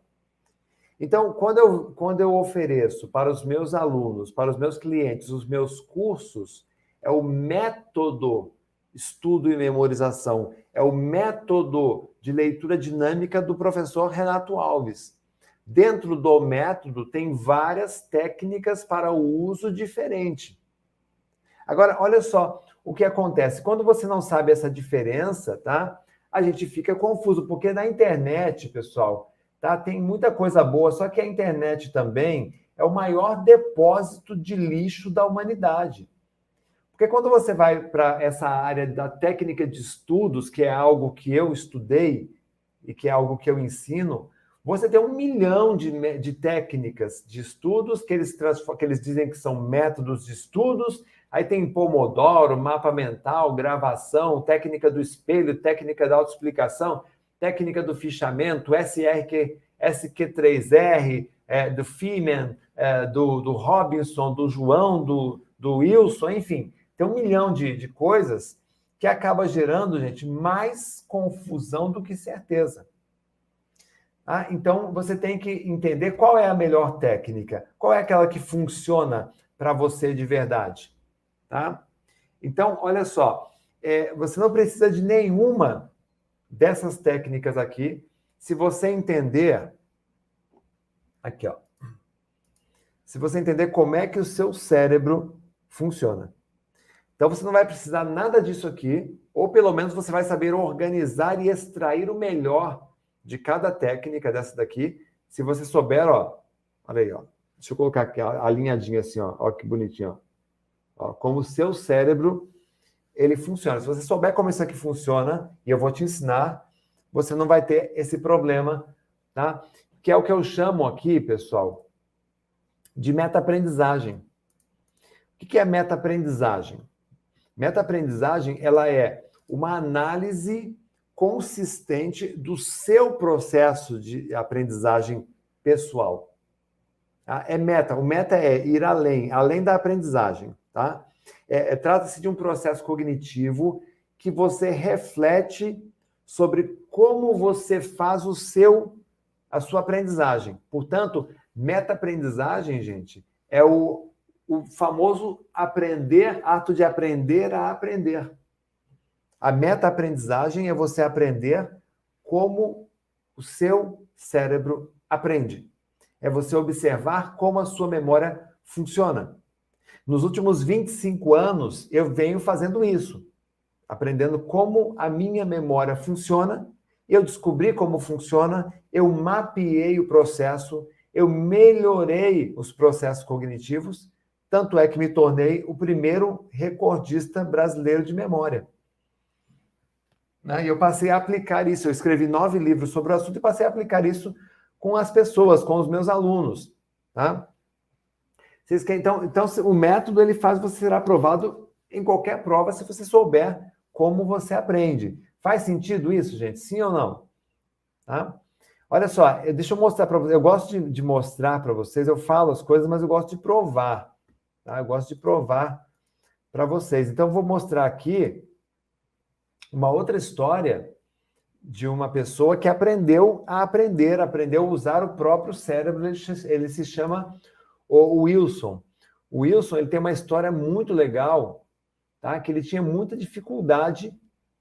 Então, quando eu ofereço para os meus alunos, para os meus clientes, os meus cursos, é o método estudo e memorização, é o método de leitura dinâmica do professor Renato Alves. Dentro do método, tem várias técnicas para o uso diferente. Agora, olha só o que acontece. Quando você não sabe essa diferença, tá? A gente fica confuso, porque na internet, pessoal, tá? Tem muita coisa boa, só que a internet também é o maior depósito de lixo da humanidade. Porque quando você vai para essa área da técnica de estudos, que é algo que eu estudei e que é algo que eu ensino, você tem 1 milhão de técnicas de estudos que eles dizem que são métodos de estudos. Aí tem Pomodoro, mapa mental, gravação, técnica do espelho, técnica da autoexplicação, técnica do fichamento, SQ3R, do Feynman, do Robinson, do João, do Wilson, enfim. Tem 1 milhão de coisas que acaba gerando, gente, mais confusão do que certeza. Então, você tem que entender qual é a melhor técnica, qual é aquela que funciona para você de verdade. Tá? Então, olha só, você não precisa de nenhuma dessas técnicas aqui, se você entender, aqui, ó, se você entender como é que o seu cérebro funciona. Então, você não vai precisar nada disso aqui, ou pelo menos você vai saber organizar e extrair o melhor de cada técnica dessa daqui, se você souber, ó, olha aí, ó. Deixa eu colocar aqui a alinhadinha assim, ó que bonitinho, ó, como o seu cérebro, ele funciona. Se você souber como isso aqui funciona, e eu vou te ensinar, você não vai ter esse problema, tá? Que é o que eu chamo aqui, pessoal, de meta-aprendizagem. O que é meta-aprendizagem? Meta-aprendizagem, ela é uma análise consistente do seu processo de aprendizagem pessoal. Tá? É meta. O meta é ir além da aprendizagem. Tá? Trata-se de um processo cognitivo que você reflete sobre como você faz a sua aprendizagem. Portanto, meta-aprendizagem, gente, é o famoso ato de aprender a aprender. A meta-aprendizagem é você aprender como o seu cérebro aprende. É você observar como a sua memória funciona. Nos últimos 25 anos, eu venho fazendo isso, aprendendo como a minha memória funciona. Eu descobri como funciona, eu mapeei o processo, eu melhorei os processos cognitivos, tanto é que me tornei o primeiro recordista brasileiro de memória. E eu passei a aplicar isso. Eu escrevi 9 livros sobre o assunto e passei a aplicar isso com as pessoas, com os meus alunos. Tá? Então, o método ele faz você ser aprovado em qualquer prova se você souber como você aprende. Faz sentido isso, gente? Sim ou não? Tá? Olha só, deixa eu mostrar para vocês. Eu gosto de mostrar para vocês, eu falo as coisas, mas eu gosto de provar. Tá? Eu gosto de provar para vocês. Então, eu vou mostrar aqui uma outra história de uma pessoa que aprendeu a usar o próprio cérebro. Ele se chama o Wilson. O Wilson ele tem uma história muito legal, tá? Que ele tinha muita dificuldade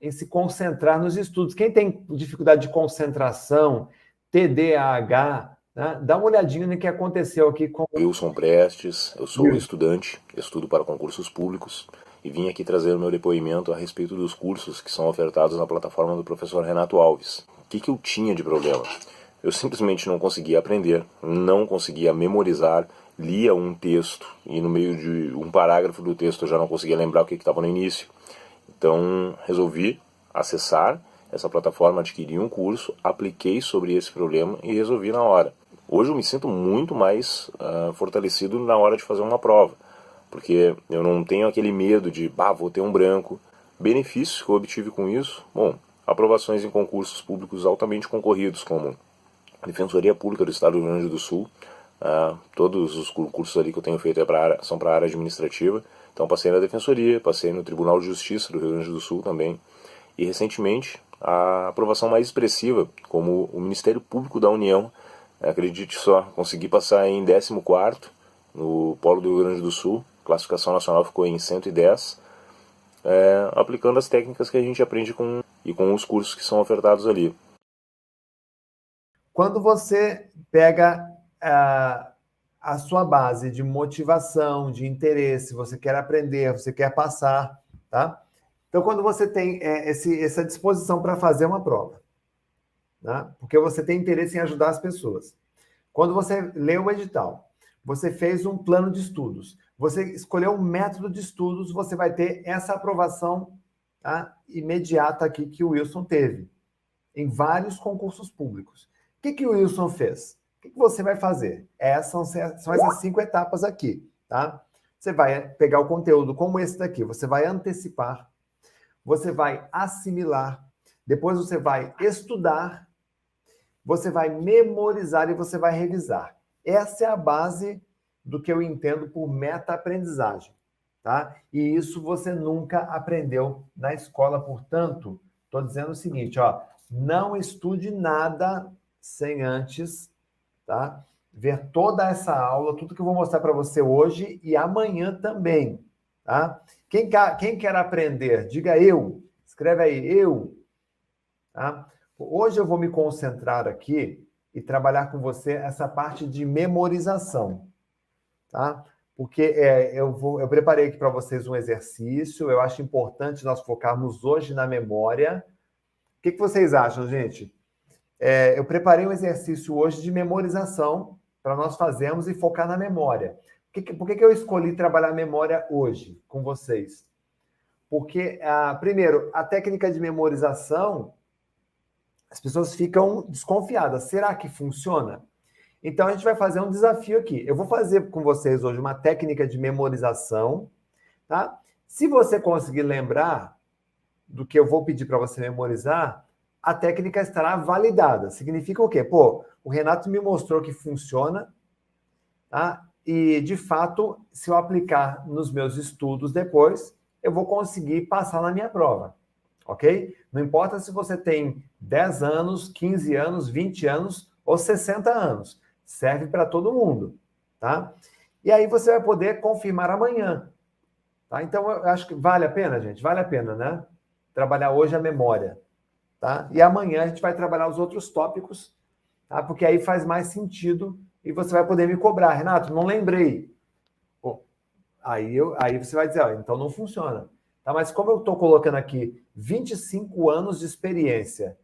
em se concentrar nos estudos. Quem tem dificuldade de concentração, TDAH, né? Dá uma olhadinha no que aconteceu aqui com Wilson Prestes, eu sou estudante, estudo para concursos públicos e vim aqui trazer o meu depoimento a respeito dos cursos que são ofertados na plataforma do professor Renato Alves. O que eu tinha de problema? Eu simplesmente não conseguia aprender, não conseguia memorizar, lia um texto e no meio de um parágrafo do texto eu já não conseguia lembrar o que estava no início. Então resolvi acessar essa plataforma, adquiri um curso, apliquei sobre esse problema e resolvi na hora. Hoje eu me sinto muito mais fortalecido na hora de fazer uma prova, porque eu não tenho aquele medo de, vou ter um branco. Benefícios que eu obtive com isso, bom, aprovações em concursos públicos altamente concorridos, como a Defensoria Pública do Estado do Rio Grande do Sul. Todos os concursos ali que eu tenho feito são para a área administrativa. Então passei na Defensoria, passei no Tribunal de Justiça do Rio Grande do Sul também. E recentemente, a aprovação mais expressiva, como o Ministério Público da União, acredite só, consegui passar em 14º no Polo do Rio Grande do Sul, classificação nacional ficou em 110, aplicando as técnicas que a gente aprende com os cursos que são ofertados ali. Quando você pega a sua base de motivação, de interesse, você quer aprender, você quer passar, tá? Então, quando você tem essa disposição para fazer uma prova, tá? Porque você tem interesse em ajudar as pessoas. Quando você lê o edital, você fez um plano de estudos, você escolheu um método de estudos, você vai ter essa aprovação, tá, imediata aqui que o Wilson teve, em vários concursos públicos. O que o Wilson fez? O que você vai fazer? São essas 5 etapas aqui, tá? Você vai pegar o conteúdo como esse daqui, você vai antecipar, você vai assimilar, depois você vai estudar, você vai memorizar e você vai revisar. Essa é a base do que eu entendo por meta-aprendizagem, tá? E isso você nunca aprendeu na escola, portanto, estou dizendo o seguinte, ó, não estude nada sem antes, tá? Ver toda essa aula, tudo que eu vou mostrar para você hoje e amanhã também, tá? Quem quer aprender, diga eu. Escreve aí, eu. Tá? Hoje eu vou me concentrar aqui e trabalhar com você essa parte de memorização. Tá? porque eu preparei aqui para vocês um exercício. Eu acho importante nós focarmos hoje na memória. O que vocês acham, gente? Eu preparei um exercício hoje de memorização para nós fazermos e focar na memória. Por que eu escolhi trabalhar a memória hoje com vocês? Porque, primeiro, a técnica de memorização, as pessoas ficam desconfiadas. Será que funciona? Então, a gente vai fazer um desafio aqui. Eu vou fazer com vocês hoje uma técnica de memorização, tá? Se você conseguir lembrar do que eu vou pedir para você memorizar, a técnica estará validada. Significa o quê? Pô, o Renato me mostrou que funciona, tá? E, de fato, se eu aplicar nos meus estudos depois, eu vou conseguir passar na minha prova, ok? Não importa se você tem 10 anos, 15 anos, 20 anos ou 60 anos. Serve para todo mundo, tá? E aí você vai poder confirmar amanhã, tá? Então, eu acho que vale a pena, gente? Vale a pena, né? Trabalhar hoje a memória, tá? E amanhã a gente vai trabalhar os outros tópicos, tá? Porque aí faz mais sentido e você vai poder me cobrar. Renato, não lembrei. Pô, aí você vai dizer, ó, então não funciona. Tá? Mas como eu estou colocando aqui 25 anos de experiência,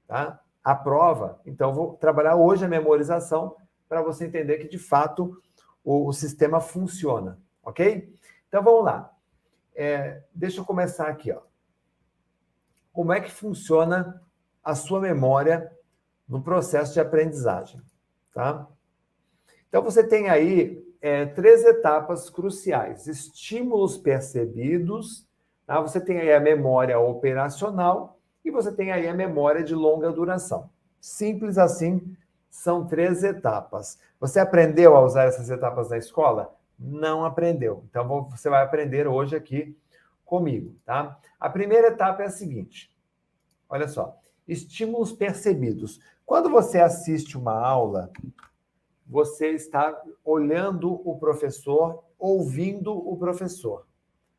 tá? A prova, então eu vou trabalhar hoje a memorização para você entender que, de fato, o sistema funciona, ok? Então, vamos lá. Deixa eu começar aqui, ó. Como é que funciona a sua memória no processo de aprendizagem, tá? Então, você tem aí 3 etapas cruciais. Estímulos percebidos, tá? Você tem aí a memória operacional e você tem aí a memória de longa duração. Simples assim, são 3 etapas. Você aprendeu a usar essas etapas na escola? Não aprendeu. Então, você vai aprender hoje aqui comigo, tá? A primeira etapa é a seguinte. Olha só. Estímulos percebidos. Quando você assiste uma aula, você está olhando o professor, ouvindo o professor.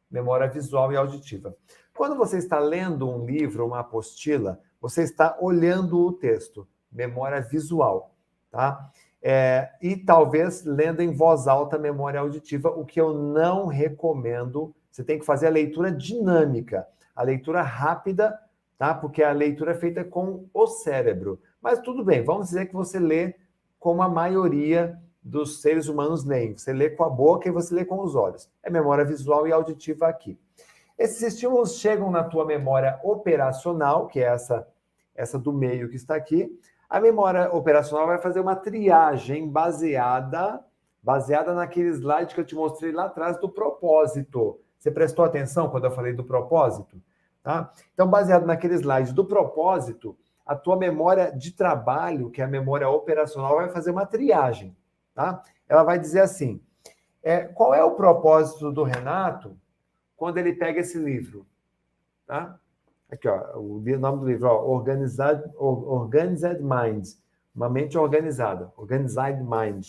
Memória visual e auditiva. Quando você está lendo um livro, uma apostila, você está olhando o texto. Memória visual, tá? E talvez lendo em voz alta, memória auditiva, o que eu não recomendo. Você tem que fazer a leitura dinâmica, a leitura rápida, tá? Porque a leitura é feita com o cérebro. Mas tudo bem, vamos dizer que você lê como a maioria dos seres humanos leem. Você lê com a boca e você lê com os olhos. É memória visual e auditiva aqui. Esses estímulos chegam na tua memória operacional, que é essa do meio que está aqui. A memória operacional vai fazer uma triagem baseada naquele slide que eu te mostrei lá atrás do propósito. Você prestou atenção quando eu falei do propósito? Tá? Então, baseado naquele slide do propósito, a tua memória de trabalho, que é a memória operacional, vai fazer uma triagem. Tá? Ela vai dizer assim, qual é o propósito do Renato quando ele pega esse livro? Tá? Aqui, ó, o nome do livro, ó, Organized Mind, uma mente organizada, Organized Mind.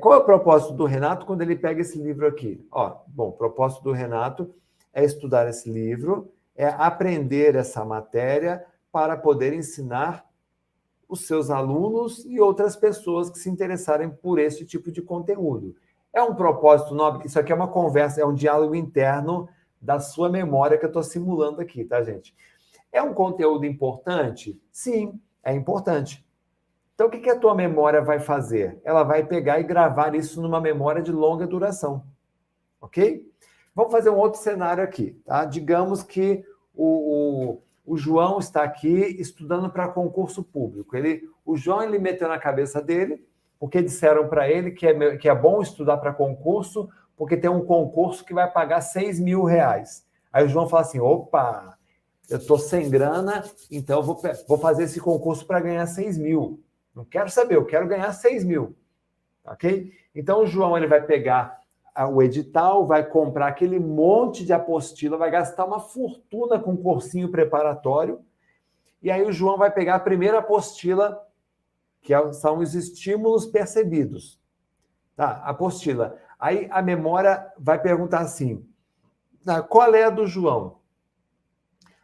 Qual é o propósito do Renato quando ele pega esse livro aqui? Bom, o propósito do Renato é estudar esse livro, é aprender essa matéria para poder ensinar os seus alunos e outras pessoas que se interessarem por esse tipo de conteúdo. É um propósito nobre, isso aqui é uma conversa, é um diálogo interno da sua memória que eu estou simulando aqui, tá, gente? É um conteúdo importante? Sim, é importante. Então, o que a tua memória vai fazer? Ela vai pegar e gravar isso numa memória de longa duração, ok? Vamos fazer um outro cenário aqui, tá? Digamos que o João está aqui estudando para concurso público. O João, ele meteu na cabeça dele, porque disseram para ele que é bom estudar para concurso, porque tem um concurso que vai pagar R$6.000. Aí o João fala assim, opa, eu estou sem grana, então eu vou fazer esse concurso para ganhar 6.000. Não quero saber, eu quero ganhar 6.000. Ok? Então o João, ele vai pegar o edital, vai comprar aquele monte de apostila, vai gastar uma fortuna com um cursinho preparatório, e aí o João vai pegar a primeira apostila, que são os estímulos percebidos. Tá, apostila. Aí a memória vai perguntar assim, qual é a do João?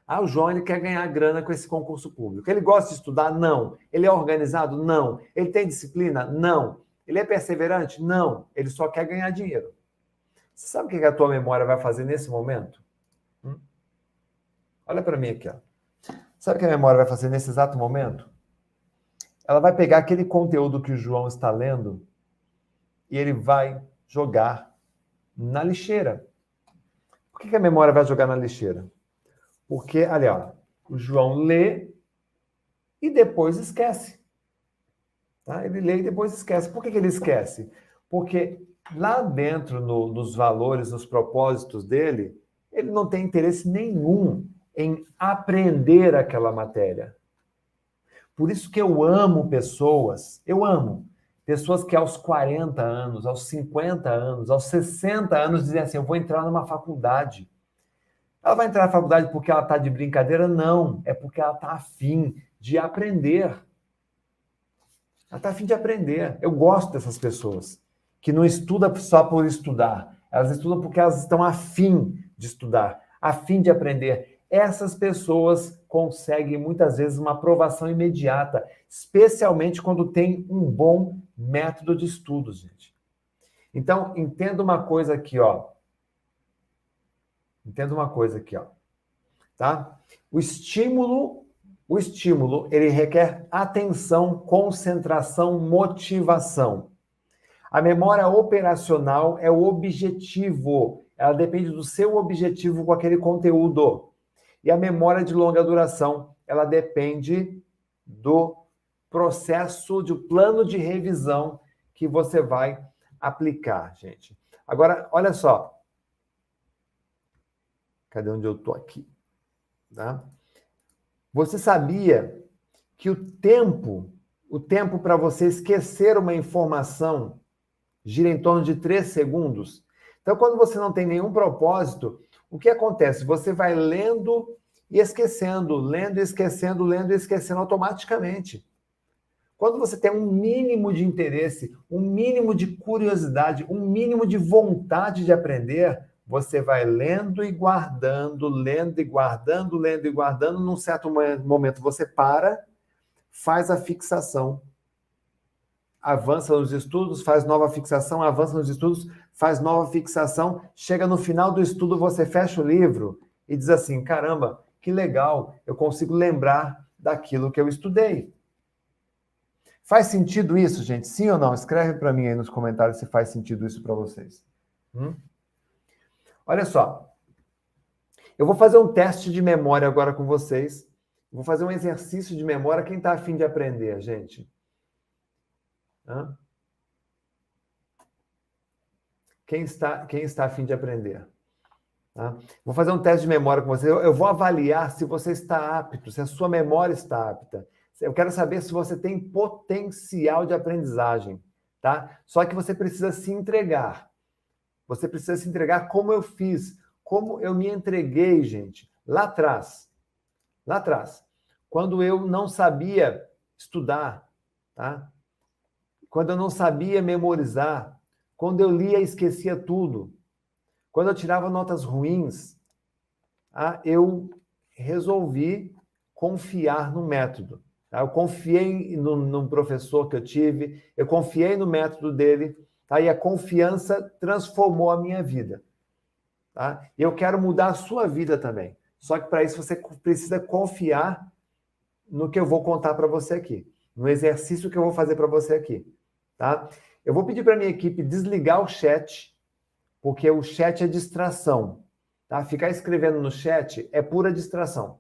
O João, ele quer ganhar grana com esse concurso público. Ele gosta de estudar? Não. Ele é organizado? Não. Ele tem disciplina? Não. Ele é perseverante? Não, ele só quer ganhar dinheiro. Você sabe o que a tua memória vai fazer nesse momento? Olha para mim aqui, ó. Sabe o que a memória vai fazer nesse exato momento? Ela vai pegar aquele conteúdo que o João está lendo e ele vai jogar na lixeira. Por que a memória vai jogar na lixeira? Porque, olha, ó, o João lê e depois esquece. Tá? Ele lê e depois esquece. Por que ele esquece? Porque lá dentro, nos valores, nos propósitos dele, ele não tem interesse nenhum em aprender aquela matéria. Por isso que eu amo pessoas que aos 40 anos, aos 50 anos, aos 60 anos dizem assim, eu vou entrar numa faculdade. Ela vai entrar na faculdade porque ela está de brincadeira? Não, é porque ela está afim de aprender. Ela está afim de aprender. Eu gosto dessas pessoas que não estudam só por estudar. Elas estudam porque elas estão afim de estudar, afim de aprender. Essas pessoas conseguem muitas vezes uma aprovação imediata, especialmente quando tem um bom método de estudo, gente. Então, entenda uma coisa aqui, ó. Entenda uma coisa aqui, ó. Tá? O estímulo, ele requer atenção, concentração, motivação. A memória operacional é o objetivo. Ela depende do seu objetivo com aquele conteúdo. E a memória de longa duração, ela depende do processo, do plano de revisão que você vai aplicar, gente. Agora, olha só. Cadê onde eu estou aqui? Tá? Você sabia que o tempo para você esquecer uma informação gira em torno de 3 segundos? Então, quando você não tem nenhum propósito, o que acontece? Você vai lendo e esquecendo, lendo e esquecendo, lendo e esquecendo automaticamente. Quando você tem um mínimo de interesse, um mínimo de curiosidade, um mínimo de vontade de aprender, você vai lendo e guardando, lendo e guardando, lendo e guardando. Num certo momento você para, faz a fixação, avança nos estudos, faz nova fixação, avança nos estudos, faz nova fixação, chega no final do estudo, você fecha o livro e diz assim, caramba, que legal, eu consigo lembrar daquilo que eu estudei. Faz sentido isso, gente? Sim ou não? Escreve para mim aí nos comentários se faz sentido isso para vocês. Olha só, eu vou fazer um teste de memória agora com vocês. Vou fazer um exercício de memória. Quem está a fim de aprender, gente? Quem está a fim de aprender? Tá? Vou fazer um teste de memória com vocês. Eu vou avaliar se você está apto, se a sua memória está apta. Eu quero saber se você tem potencial de aprendizagem, tá? Só que você precisa se entregar. Você precisa se entregar como eu fiz, como eu me entreguei, gente, lá atrás. Lá atrás. Quando eu não sabia estudar, tá? Quando eu não sabia memorizar, quando eu lia e esquecia tudo, quando eu tirava notas ruins, eu resolvi confiar no método. Tá? Eu confiei no professor que eu tive, eu confiei no método dele, tá? E a confiança transformou a minha vida. Tá? E eu quero mudar a sua vida também. Só que para isso você precisa confiar no que eu vou contar para você aqui, no exercício que eu vou fazer para você aqui. Tá? Eu vou pedir para a minha equipe desligar o chat, porque o chat é distração. Tá? Ficar escrevendo no chat é pura distração.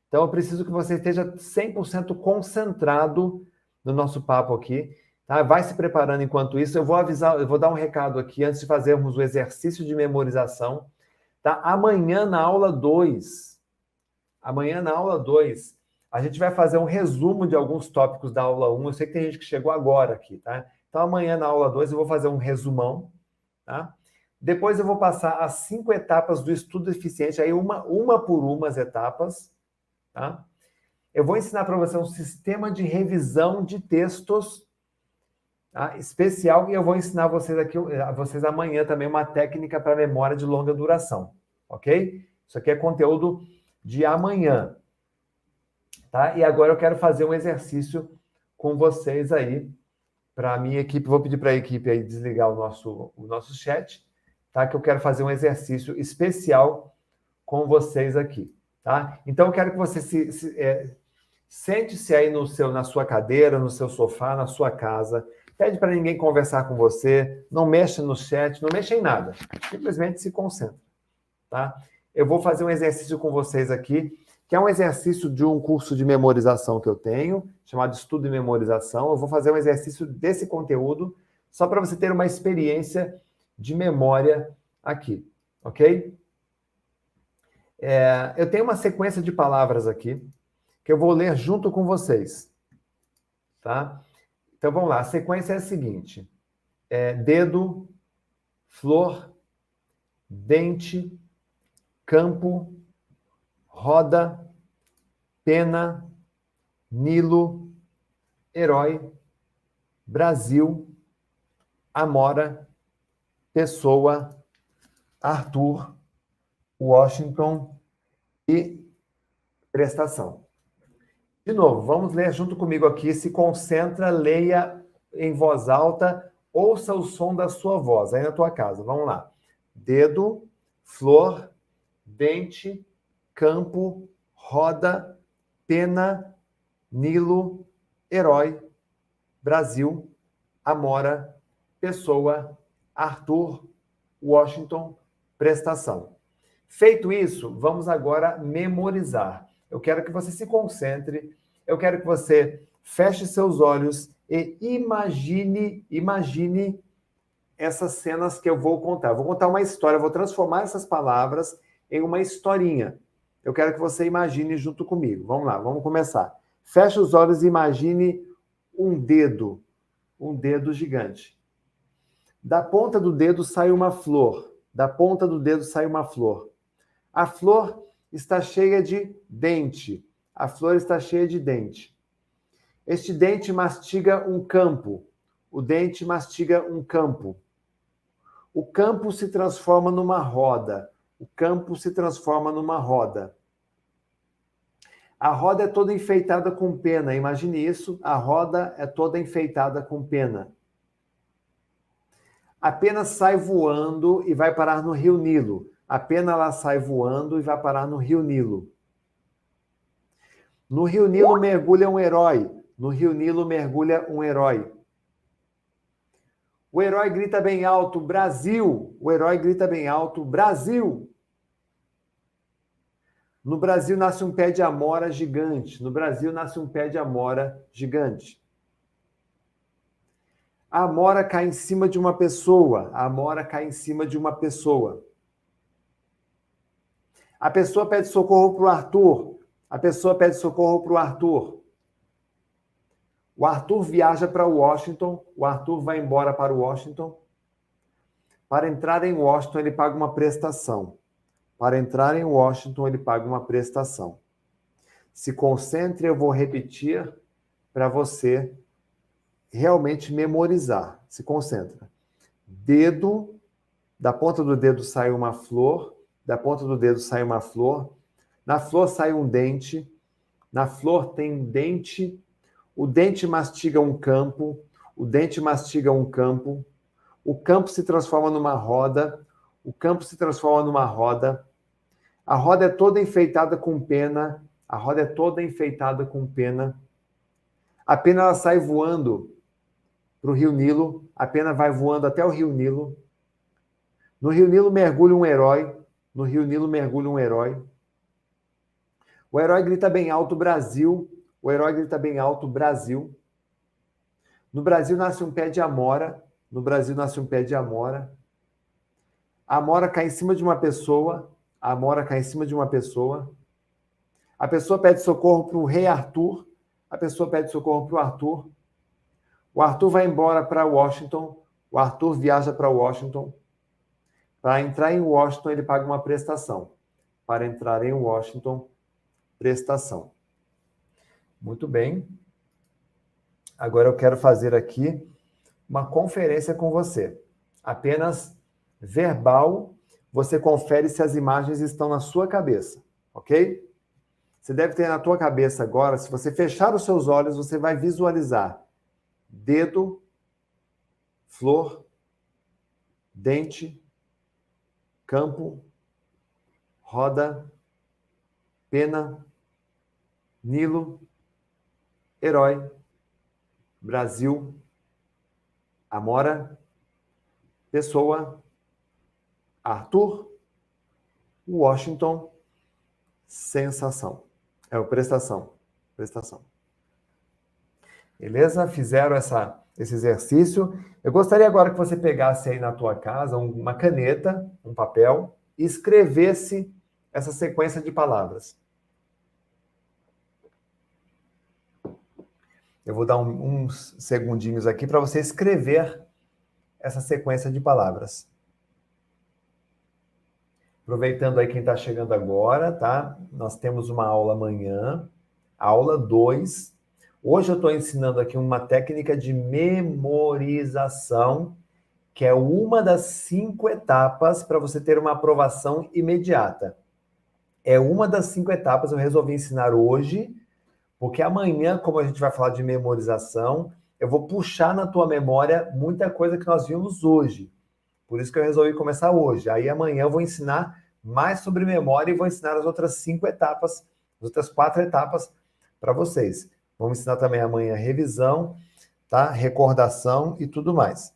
Então, eu preciso que você esteja 100% concentrado no nosso papo aqui. Tá? Vai se preparando enquanto isso. Eu vou dar um recado aqui antes de fazermos o exercício de memorização. Tá? Amanhã, na aula 2, a gente vai fazer um resumo de alguns tópicos da aula 1. Eu sei que tem gente que chegou agora aqui, tá? Então, amanhã, na aula 2, eu vou fazer um resumão, tá? Depois eu vou passar as 5 etapas do estudo eficiente, aí uma por umas etapas, tá? Eu vou ensinar para você um sistema de revisão de textos, tá? Especial, e eu vou ensinar vocês amanhã também uma técnica para memória de longa duração, ok? Isso aqui é conteúdo de amanhã, tá? E agora eu quero fazer um exercício com vocês aí, para a minha equipe, vou pedir para a equipe aí desligar o nosso chat, tá? Que eu quero fazer um exercício especial com vocês aqui, tá? Então, eu quero que você sente-se aí na sua cadeira, no seu sofá, na sua casa. Pede para ninguém conversar com você, não mexa no chat, não mexa em nada. Simplesmente se concentra, tá? Eu vou fazer um exercício com vocês aqui, que é um exercício de um curso de memorização que eu tenho, chamado Estudo e Memorização. Eu vou fazer um exercício desse conteúdo, só para você ter uma experiência de memória aqui, ok? Eu tenho uma sequência de palavras aqui, que eu vou ler junto com vocês, tá? Então, vamos lá. A sequência é a seguinte. Dedo, flor, dente, campo, roda, pena, Nilo, herói, Brasil, Amora, pessoa, Arthur, Washington e prestação. De novo, vamos ler junto comigo aqui. Se concentra, leia em voz alta, ouça o som da sua voz aí na tua casa. Vamos lá. Dedo, flor, dente, campo, roda, pena, Nilo, herói, Brasil, Amora, pessoa, Arthur, Washington, prestação. Feito isso, vamos agora memorizar. Eu quero que você se concentre, eu quero que você feche seus olhos e imagine essas cenas que eu vou contar. Eu vou contar uma história, eu vou transformar essas palavras em uma historinha. Eu quero que você imagine junto comigo. Vamos lá, vamos começar. Feche os olhos e imagine um dedo gigante. Da ponta do dedo sai uma flor. Da ponta do dedo sai uma flor. A flor está cheia de dente. A flor está cheia de dente. Este dente mastiga um campo. O dente mastiga um campo. O campo se transforma numa roda. O campo se transforma numa roda. A roda é toda enfeitada com pena. Imagine isso. A roda é toda enfeitada com pena. A pena sai voando e vai parar no rio Nilo. A pena ela sai voando e vai parar no rio Nilo. No rio Nilo mergulha um herói. No rio Nilo mergulha um herói. O herói grita bem alto, Brasil! O herói grita bem alto, Brasil! No Brasil nasce um pé de amora gigante. No Brasil nasce um pé de amora gigante. A amora cai em cima de uma pessoa. A amora cai em cima de uma pessoa. A pessoa pede socorro para o Arthur. A pessoa pede socorro para o Arthur. O Arthur viaja para Washington. O Arthur vai embora para Washington. Para entrar em Washington, ele paga uma prestação. Para entrar em Washington, ele paga uma prestação. Se concentre, eu vou repetir para você realmente memorizar. Se concentra. Dedo, da ponta do dedo sai uma flor, da ponta do dedo sai uma flor, na flor sai um dente, na flor tem um dente, o dente mastiga um campo, o dente mastiga um campo, o campo se transforma numa roda, o campo se transforma numa roda, a roda é toda enfeitada com pena, a roda é toda enfeitada com pena, a pena ela sai voando para o rio Nilo, a pena vai voando até o rio Nilo. No rio Nilo mergulha um herói. No rio Nilo mergulha um herói. O herói grita bem alto, Brasil. O herói grita bem alto, Brasil. No Brasil nasce um pé de amora. No Brasil nasce um pé de amora. A amora cai em cima de uma pessoa. A amora cai em cima de uma pessoa. A pessoa pede socorro para o rei Arthur. A pessoa pede socorro para o Arthur. O Arthur vai embora para Washington. O Arthur viaja para Washington. Para entrar em Washington, ele paga uma prestação. Para entrar em Washington, prestação. Muito bem. Agora eu quero fazer aqui uma conferência com você. Apenas verbal, você confere se as imagens estão na sua cabeça, ok? Você deve ter na tua cabeça agora, se você fechar os seus olhos, você vai visualizar dedo, flor, dente, campo, roda, pena, Nilo, herói, Brasil, Amora, pessoa, Arthur, Washington, sensação. Prestação. Beleza? Fizeram esse exercício. Eu gostaria agora que você pegasse aí na tua casa uma caneta, um papel, e escrevesse essa sequência de palavras. Eu vou dar uns segundinhos aqui para você escrever essa sequência de palavras. Aproveitando aí quem está chegando agora, tá? Nós temos uma aula amanhã, aula 2. Hoje eu estou ensinando aqui uma técnica de memorização, que é uma das 5 etapas para você ter uma aprovação imediata. É uma das 5 etapas, eu resolvi ensinar hoje, porque amanhã, como a gente vai falar de memorização, eu vou puxar na tua memória muita coisa que nós vimos hoje. Por isso que eu resolvi começar hoje. Aí amanhã eu vou ensinar mais sobre memória e vou ensinar as outras 5 etapas, as outras 4 etapas para vocês. Vamos ensinar também amanhã revisão, tá? Recordação e tudo mais.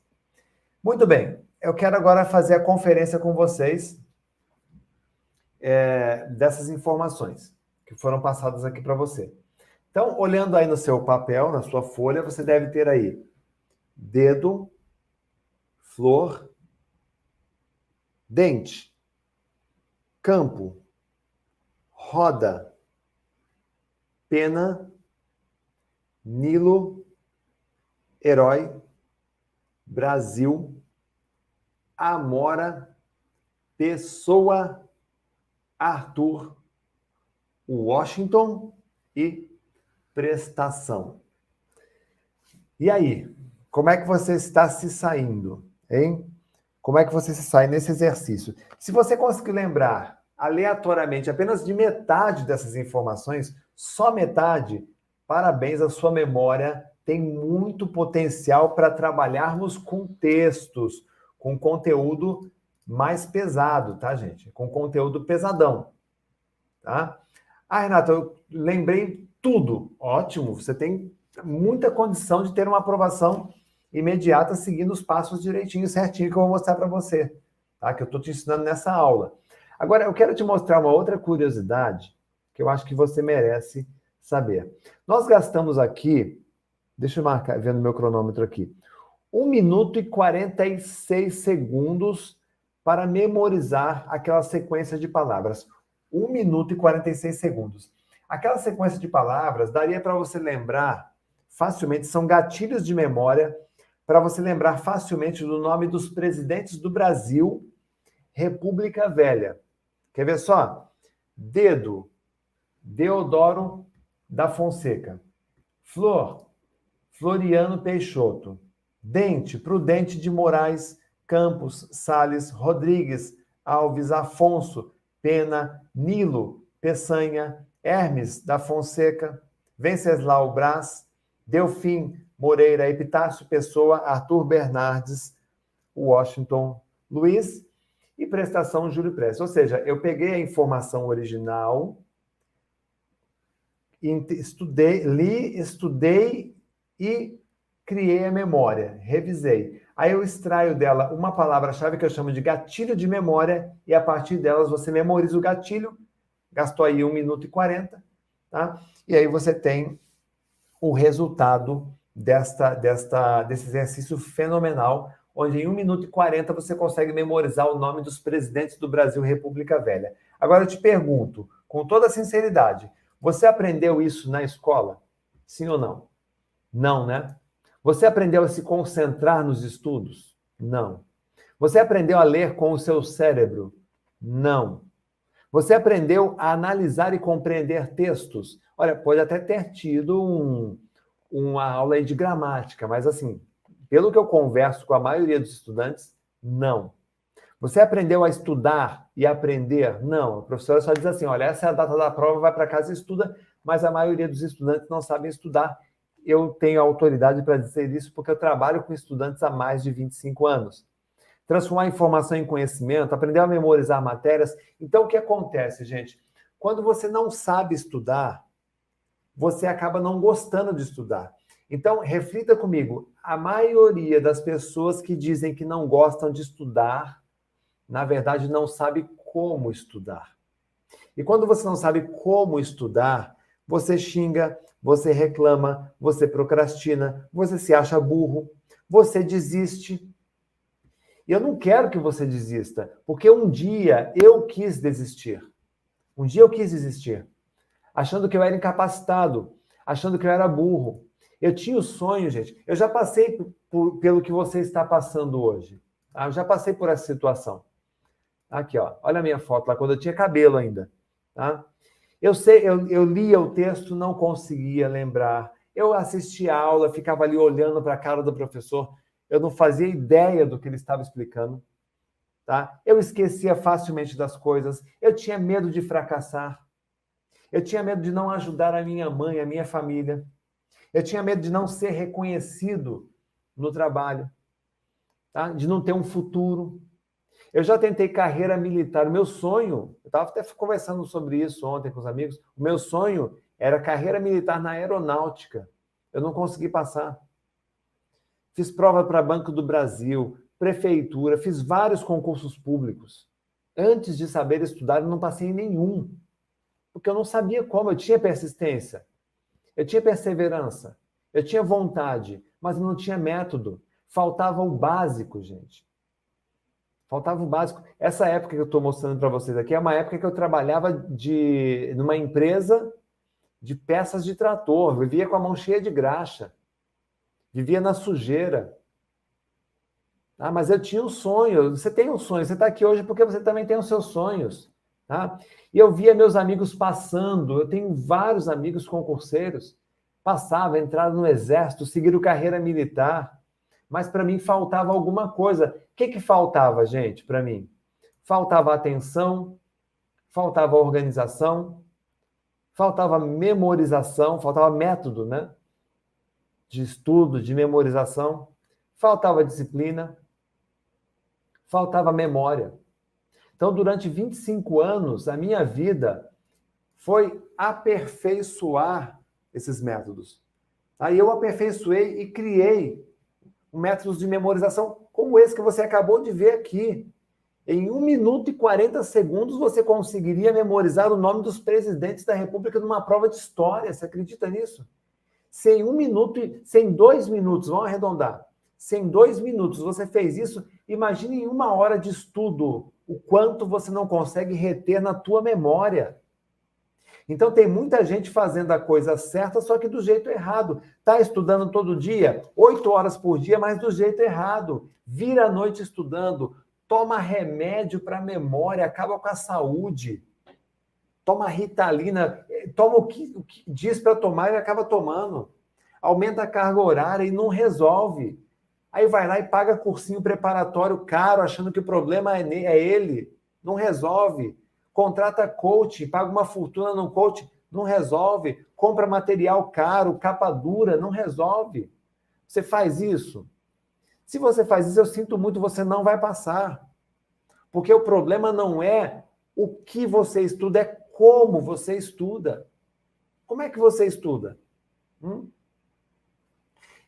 Muito bem. Eu quero agora fazer a conferência com vocês dessas informações que foram passadas aqui para você. Então, olhando aí no seu papel, na sua folha, você deve ter aí dedo, flor, dente, campo, roda, pena, Nilo, herói, Brasil, Amora, pessoa, Arthur, Washington e prestação. E aí, como é que você está se saindo, hein? Como é que você se sai nesse exercício? Se você conseguir lembrar aleatoriamente apenas de metade dessas informações, só metade, parabéns, a sua memória tem muito potencial para trabalharmos com textos, com conteúdo mais pesado, tá, gente? Com conteúdo pesadão, tá? Ah, Renata, eu lembrei tudo. Ótimo, você tem muita condição de ter uma aprovação imediata seguindo os passos direitinho, certinho, que eu vou mostrar para você, tá? Que eu estou te ensinando nessa aula. Agora, eu quero te mostrar uma outra curiosidade que eu acho que você merece saber. Nós gastamos aqui, deixa eu marcar, vendo meu cronômetro aqui, 1 minuto e 46 segundos para memorizar aquela sequência de palavras. 1 minuto e 46 segundos. Aquela sequência de palavras daria para você lembrar facilmente, são gatilhos de memória para você lembrar facilmente do nome dos presidentes do Brasil, República Velha. Quer ver só? Dedo, Deodoro da Fonseca. Flor, Floriano Peixoto. Dente, Prudente de Moraes, Campos, Salles, Rodrigues, Alves, Afonso, Pena, Nilo, Peçanha, Hermes da Fonseca, Venceslau Braz, Delfim Moreira, Epitácio Pessoa, Arthur Bernardes, Washington Luiz e prestação Júlio Prestes. Ou seja, eu peguei a informação original, estudei e criei a memória, revisei. Aí eu extraio dela uma palavra-chave que eu chamo de gatilho de memória e a partir delas você memoriza o gatilho, gastou aí 1 minuto e 40, tá? E aí você tem o resultado desse exercício fenomenal, onde em 1 minuto e 40 você consegue memorizar o nome dos presidentes do Brasil República Velha. Agora eu te pergunto, com toda sinceridade, você aprendeu isso na escola? Sim ou não? Não, né? Você aprendeu a se concentrar nos estudos? Não. Você aprendeu a ler com o seu cérebro? Não. Você aprendeu a analisar e compreender textos? Olha, pode até ter tido uma aula aí de gramática, mas assim, pelo que eu converso com a maioria dos estudantes, não. Você aprendeu a estudar e aprender? Não. A professora só diz assim, olha, essa é a data da prova, vai para casa e estuda, mas a maioria dos estudantes não sabem estudar eu tenho autoridade para dizer isso porque eu trabalho com estudantes há mais de 25 anos. Transformar informação em conhecimento, aprender a memorizar matérias. Então, o que acontece, gente? Quando você não sabe estudar, você acaba não gostando de estudar. Então, reflita comigo. A maioria das pessoas que dizem que não gostam de estudar, na verdade, não sabe como estudar. E quando você não sabe como estudar, você xinga, você reclama, você procrastina, você se acha burro, você desiste. E eu não quero que você desista, porque um dia eu quis desistir. Um dia eu quis desistir, achando que eu era incapacitado, achando que eu era burro. Eu tinha o sonho, gente. Eu já passei pelo que você está passando hoje. Tá? Eu já passei por essa situação. Aqui, ó. Olha a minha foto lá, quando eu tinha cabelo ainda. Tá? Eu sei, eu lia o texto, não conseguia lembrar. Eu assistia a aula, ficava ali olhando para a cara do professor. Eu não fazia ideia do que ele estava explicando. Tá? Eu esquecia facilmente das coisas. Eu tinha medo de fracassar. Eu tinha medo de não ajudar a minha mãe, a minha família. Eu tinha medo de não ser reconhecido no trabalho, tá? De não ter um futuro. Eu já tentei carreira militar. O meu sonho, eu estava até conversando sobre isso ontem com os amigos, o meu sonho era carreira militar na aeronáutica. Eu não consegui passar. Fiz prova para Banco do Brasil, prefeitura, fiz vários concursos públicos. Antes de saber estudar, eu não passei em nenhum. Porque eu não sabia como, eu tinha persistência, eu tinha perseverança, eu tinha vontade, mas não tinha método. Faltava o básico, gente. Faltava o básico. Essa época que eu estou mostrando para vocês aqui é uma época que eu trabalhava numa empresa de peças de trator, vivia com a mão cheia de graxa, vivia na sujeira. Ah, mas eu tinha um sonho. Você tem um sonho, você está aqui hoje porque você também tem os seus sonhos. Tá? E eu via meus amigos passando, eu tenho vários amigos concurseiros, passavam, entraram no exército, seguiram carreira militar, mas para mim faltava alguma coisa. O que faltava, gente, para mim? Faltava atenção, faltava organização, faltava memorização, faltava método, né? De estudo, de memorização, faltava disciplina, faltava memória. Então, durante 25 anos, a minha vida foi aperfeiçoar esses métodos. Aí eu aperfeiçoei e criei métodos de memorização como esse que você acabou de ver aqui. Em 1 minuto e 40 segundos, você conseguiria memorizar o nome dos presidentes da República numa prova de história. Você acredita nisso? Se em 1 minuto, se em 2 minutos, vamos arredondar, se em 2 minutos você fez isso, imagine em 1 hora de estudo o quanto você não consegue reter na tua memória. Então tem muita gente fazendo a coisa certa, só que do jeito errado. Está estudando todo dia, 8 horas por dia, mas do jeito errado. Vira a noite estudando, toma remédio para a memória, acaba com a saúde. Toma Ritalina, toma o que diz para tomar e acaba tomando. Aumenta a carga horária e não resolve. Aí vai lá e paga cursinho preparatório caro, achando que o problema é ele. Não resolve. Contrata coach, paga uma fortuna no coach, não resolve. Compra material caro, capa dura, não resolve. Você faz isso? Se você faz isso, eu sinto muito, você não vai passar. Porque o problema não é o que você estuda, é como você estuda. Como é que você estuda?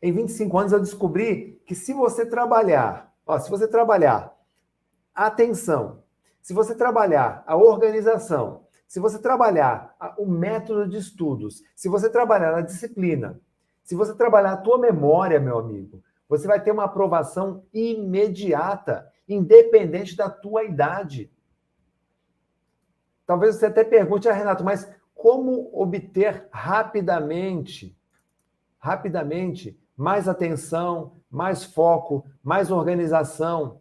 Em 25 anos eu descobri que se você trabalhar a atenção, se você trabalhar a organização, se você trabalhar o método de estudos, se você trabalhar a disciplina, se você trabalhar a tua memória, meu amigo, você vai ter uma aprovação imediata, independente da tua idade. Talvez você até pergunte, Renato, mas como obter rapidamente, mais atenção, mais foco, mais organização,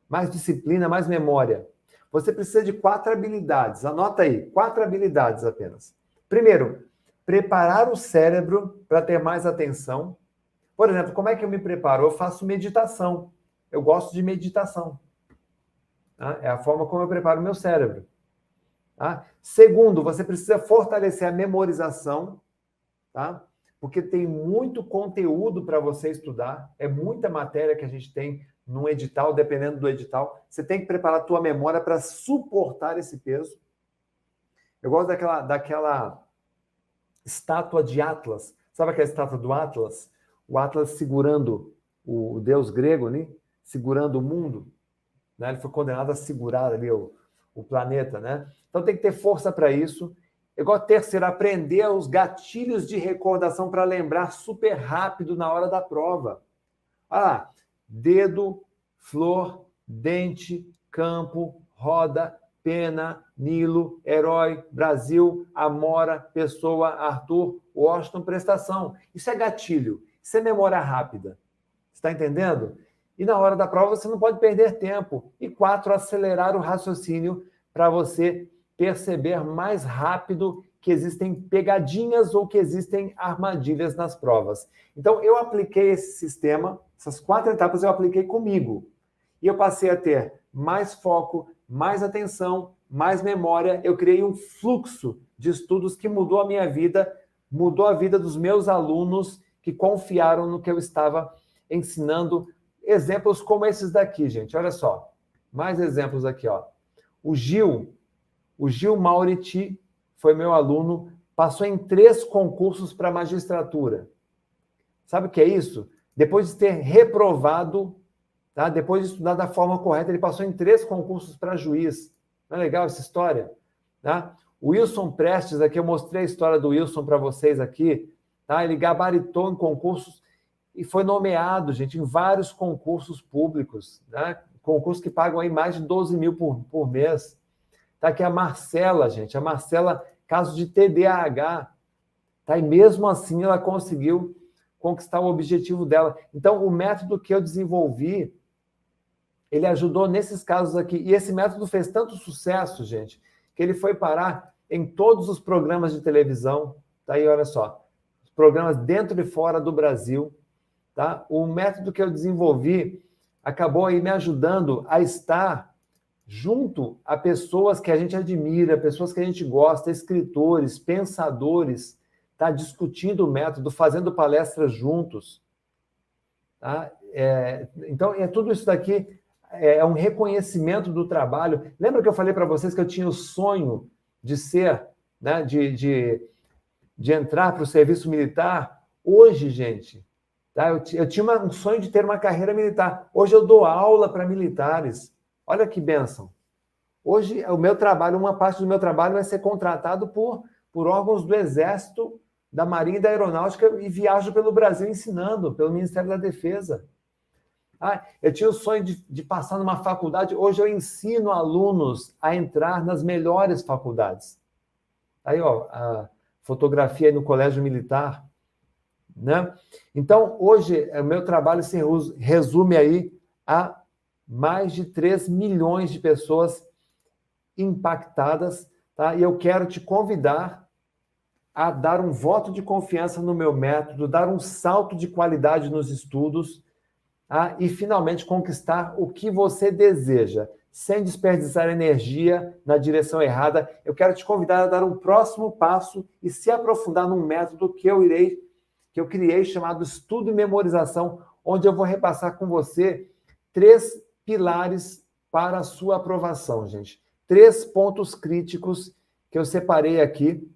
mais disciplina, mais memória? Você precisa de 4 habilidades. Anota aí, 4 habilidades apenas. Primeiro, preparar o cérebro para ter mais atenção. Por exemplo, como é que eu me preparo? Eu faço meditação. Eu gosto de meditação. Tá? É a forma como eu preparo o meu cérebro. Tá? Segundo, você precisa fortalecer a memorização. Tá? porque tem muito conteúdo para você estudar, é muita matéria que a gente tem num edital, dependendo do edital. Você tem que preparar a tua memória para suportar esse peso. Eu gosto daquela estátua de Atlas. Sabe aquela estátua do Atlas? O Atlas segurando o deus grego ali, segurando o mundo. Né? Ele foi condenado a segurar ali o planeta, né? Então tem que ter força para isso. Eu gosto, terceiro, aprender os gatilhos de recordação para lembrar super rápido na hora da prova. Ah, dedo, flor, dente, campo, roda, pena, Nilo, herói, Brasil, Amora, pessoa, Arthur, Washington, prestação. Isso é gatilho, isso é memória rápida. Está entendendo? E na hora da prova você não pode perder tempo. E 4, acelerar o raciocínio para você perceber mais rápido que existem pegadinhas ou que existem armadilhas nas provas. Então, eu apliquei esse sistema, essas 4 etapas eu apliquei comigo. E eu passei a ter mais foco, mais atenção, mais memória. Eu criei um fluxo de estudos que mudou a minha vida, mudou a vida dos meus alunos que confiaram no que eu estava ensinando. Exemplos como esses daqui, gente. Olha só. Mais exemplos aqui, ó. O Gil Mauriti foi meu aluno, passou em 3 concursos para magistratura. Sabe o que é isso? Depois de ter reprovado, tá? Depois de estudar da forma correta, ele passou em 3 concursos para juiz. Não é legal essa história? Tá? O Wilson Prestes, aqui eu mostrei a história do Wilson para vocês aqui. Tá? Ele gabaritou em concursos e foi nomeado, gente, em vários concursos públicos. Né? Concursos que pagam aí mais de 12 mil por mês. Tá aqui a Marcela, gente. A Marcela, caso de TDAH. Tá? E mesmo assim ela conseguiu conquistar o objetivo dela. Então, o método que eu desenvolvi, ele ajudou nesses casos aqui. E esse método fez tanto sucesso, gente, que ele foi parar em todos os programas de televisão. Tá aí, olha só. Os programas dentro e fora do Brasil. Tá? O método que eu desenvolvi acabou aí me ajudando a estar junto a pessoas que a gente admira, pessoas que a gente gosta, escritores, pensadores, tá? Discutindo o método, fazendo palestras juntos. Tá? Então, tudo isso daqui é um reconhecimento do trabalho. Lembra que eu falei para vocês que eu tinha o sonho de ser, né, de entrar para o serviço militar? Hoje, gente, tá? Eu tinha um sonho de ter uma carreira militar. Hoje eu dou aula para militares. Olha que bênção. Hoje, o meu trabalho, uma parte do meu trabalho vai ser contratado por órgãos do Exército, da Marinha e da Aeronáutica e viajo pelo Brasil ensinando, pelo Ministério da Defesa. Eu tinha o sonho de passar numa faculdade. Hoje eu ensino alunos a entrar nas melhores faculdades. Aí, ó, a fotografia aí no Colégio Militar. Né? Então, hoje, o meu trabalho se resume aí a mais de 3 milhões de pessoas impactadas, tá? E eu quero te convidar a dar um voto de confiança no meu método, dar um salto de qualidade nos estudos, tá? E finalmente conquistar o que você deseja, sem desperdiçar energia na direção errada. Eu quero te convidar a dar um próximo passo e se aprofundar num método que eu criei chamado Estudo e Memorização, onde eu vou repassar com você 3 pilares para a sua aprovação, gente. 3 pontos críticos que eu separei aqui,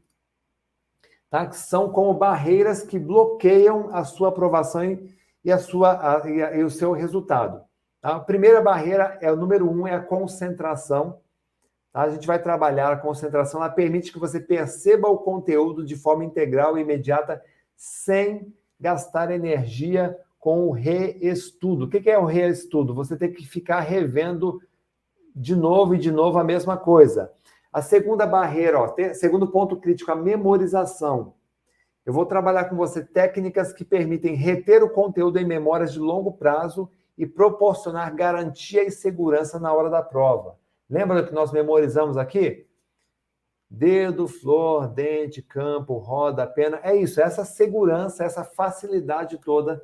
tá? Que são como barreiras que bloqueiam a sua aprovação e o seu resultado. Tá? A primeira barreira, o número 1, é a concentração. Tá? A gente vai trabalhar a concentração, ela permite que você perceba o conteúdo de forma integral e imediata, sem gastar energia com o reestudo. O que é o reestudo? Você tem que ficar revendo de novo e de novo a mesma coisa. A segunda barreira, segundo ponto crítico, a memorização. Eu vou trabalhar com você técnicas que permitem reter o conteúdo em memórias de longo prazo e proporcionar garantia e segurança na hora da prova. Lembra do que nós memorizamos aqui? Dedo, flor, dente, campo, roda, pena. É isso, essa segurança, essa facilidade toda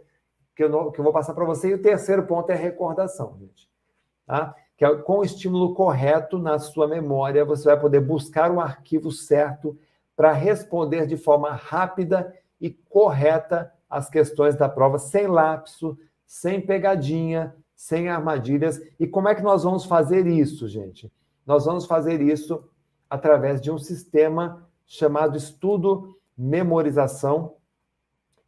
que eu vou passar para você. E o terceiro ponto é a recordação, gente. Tá? Que é, com o estímulo correto na sua memória, você vai poder buscar um arquivo certo para responder de forma rápida e correta as questões da prova, sem lapso, sem pegadinha, sem armadilhas. E como é que nós vamos fazer isso, gente? Nós vamos fazer isso através de um sistema chamado estudo memorização,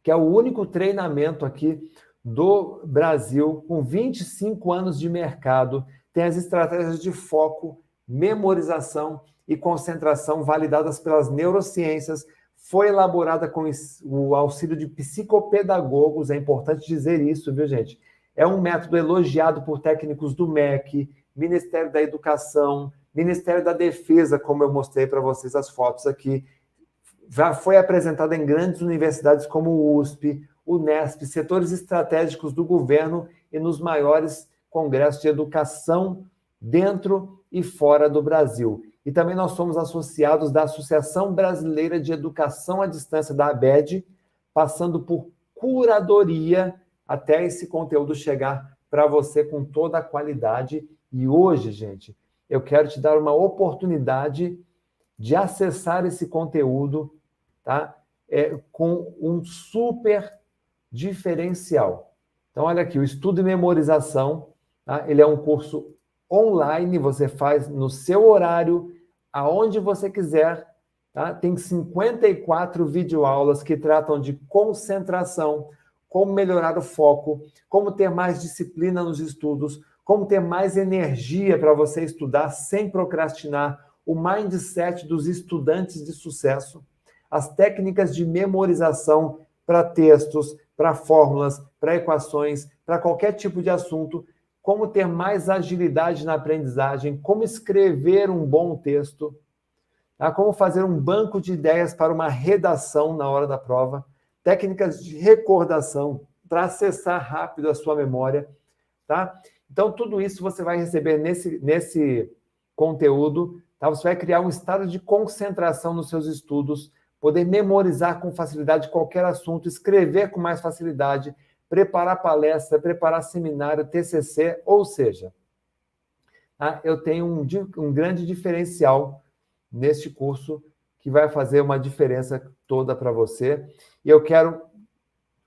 que é o único treinamento aqui do Brasil, com 25 anos de mercado, tem as estratégias de foco, memorização e concentração validadas pelas neurociências, foi elaborada com o auxílio de psicopedagogos, é importante dizer isso, viu, gente? É um método elogiado por técnicos do MEC, Ministério da Educação, Ministério da Defesa, como eu mostrei para vocês as fotos aqui. Já foi apresentado em grandes universidades como o USP, o Unesp, setores estratégicos do governo e nos maiores congressos de educação dentro e fora do Brasil. E também nós somos associados da Associação Brasileira de Educação à Distância, da ABED, passando por curadoria até esse conteúdo chegar para você com toda a qualidade. E hoje, gente, eu quero te dar uma oportunidade de acessar esse conteúdo, tá? Com um super diferencial. Então, olha aqui, o estudo e memorização, tá? Ele é um curso online, você faz no seu horário, aonde você quiser, tá? Tem 54 videoaulas que tratam de concentração, como melhorar o foco, como ter mais disciplina nos estudos, como ter mais energia para você estudar sem procrastinar, o mindset dos estudantes de sucesso, as técnicas de memorização para textos, para fórmulas, para equações, para qualquer tipo de assunto, como ter mais agilidade na aprendizagem, como escrever um bom texto, tá? Como fazer um banco de ideias para uma redação na hora da prova, técnicas de recordação para acessar rápido a sua memória, tá? Então, tudo isso você vai receber nesse conteúdo, tá? Você vai criar um estado de concentração nos seus estudos, poder memorizar com facilidade qualquer assunto, escrever com mais facilidade, preparar palestra, preparar seminário, TCC, ou seja, tá? Eu tenho um grande diferencial neste curso que vai fazer uma diferença toda para você. E eu quero